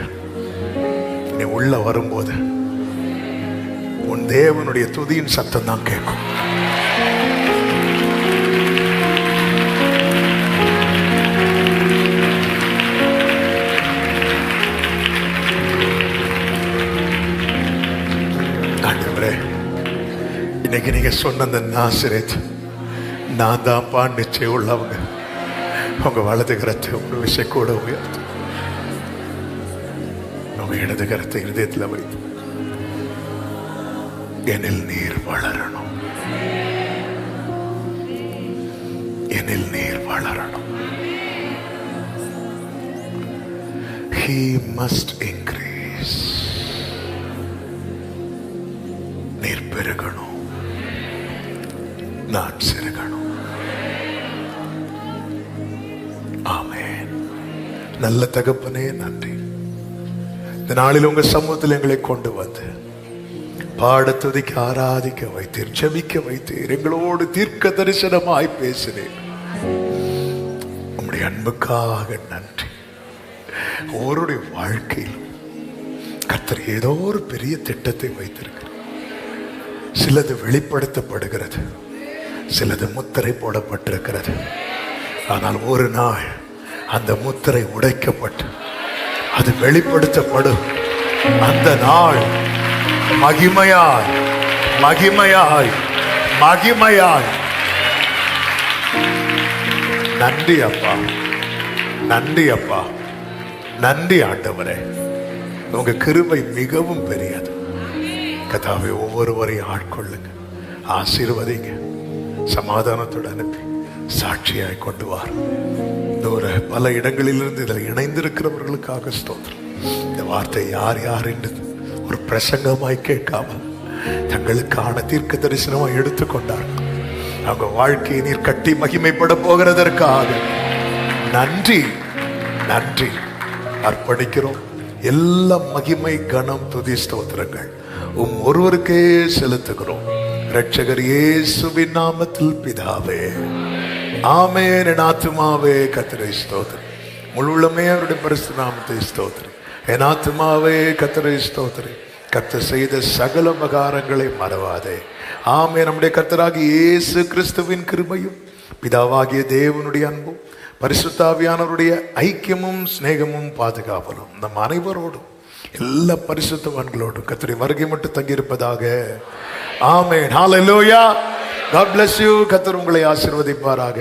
நீ உள்ள வரும்போது உன் தேவனுடைய துதியின் சத்தம் தான் கேட்கும். இன்னைக்கு நீங்க சொன்ன அந்த நாசரேத் நான் தான்ப்பா நிச்சயம் உள்ளவங்க. உங்க வலது கரத்தை ஒரு விஷயம் கூட உயர்த்து, உங்க இடது கரத்தை இருதயத்தில் வைத்து என்னில் நீர் வளரணும், என்னில் நீர் வளரணும். He must increase. நீர் பெருகணும், நான் சிறுகணும். ஆமென். நல்ல தகப்பனே, நன்றி. இந்த நாளில் உங்க சமூகத்தில் எங்களை கொண்டு வந்து பாட துதிக்க ஆராதிக்க வைத்தீர், ஜெபிக்க வைத்தீர், எங்களோடு தீர்க்க தரிசனமாய் பேசினேன். உம்முடைய அன்புக்காக நன்றி. ஒருடைய வாழ்க்கையில் கர்த்தர் ஏதோ ஒரு பெரிய திட்டத்தை வைத்திருக்கிறார். சிலது வெளிப்படுத்தப்படுகிறது, சிலது முத்திரை போடப்பட்டிருக்கிறது. ஆனால் ஒரு நாள் அந்த முத்திரை உடைக்கப்பட்டு அது வெளிப்படுத்தப்படும். அந்த நாள் மகிமையாய் மகிமையாய் மகிமையாய். நன்றி அப்பா, நன்றி அப்பா, நன்றி ஆண்டவரே. உங்க கிருபை மிகவும் பெரியது. கர்த்தாவே, ஒவ்வொருவரையும் ஆட்கொள்ளுங்க, ஆசீர்வதிங்க, சமாதானத்தோடு அனுப்பி சாட்சியாய் கொண்டு வார். பல இடங்களிலிருந்து இதில் இணைந்திருக்கிறவர்களுக்காக ஸ்தோத்திரம். இந்த வார்த்தை யார் யார் என்று ஒரு பிரசங்கமாய் கேட்காமல் தங்களுக்கான தீர்க்க தரிசனமாய் எடுத்துக்கொண்டார்கள். அவங்க வாழ்க்கையை நீர் கட்டி மகிமைப்பட போகிறதற்காக நன்றி, நன்றி அர்ப்பணிக்கிறோம். எல்லா மகிமை கனம் துதி ஸ்தோத்திரங்கள் ஒருவருக்கே செலுத்துகிறோம். இரட்சகர் இயேசுவின் நாமத்தில் பிதாவே, ஆமென். என் ஆத்துமாவே கர்த்தரை ஸ்தோத்திரம், முழுமே அவருடைய பரிசுத்த நாமத்தை ஸ்தோத்திரம். என் ஆத்துமாவே கர்த்தரை ஸ்தோத்திரம், கர்த்தர் செய்த சகல உபகாரங்களை மறவாதே. ஆமென். நம்முடைய கர்த்தராகிய இயேசு கிறிஸ்துவின் கிருபையும் பிதாவாகிய தேவனுடைய அன்பும் பரிசுத்த ஆவியானவருடைய ஐக்கியமும் சிநேகமும் பாதுகாவலும் நம் அனைவரோடும் எல்லா பரிசுத்தவான்களோடும் கர்த்தருடைய வருகை மட்டும் தங்கியிருப்பதாக. ஆமென். ஹல்லேலூயா. God bless you. கர்த்தர் உங்களை ஆசீர்வதிப்பாராக.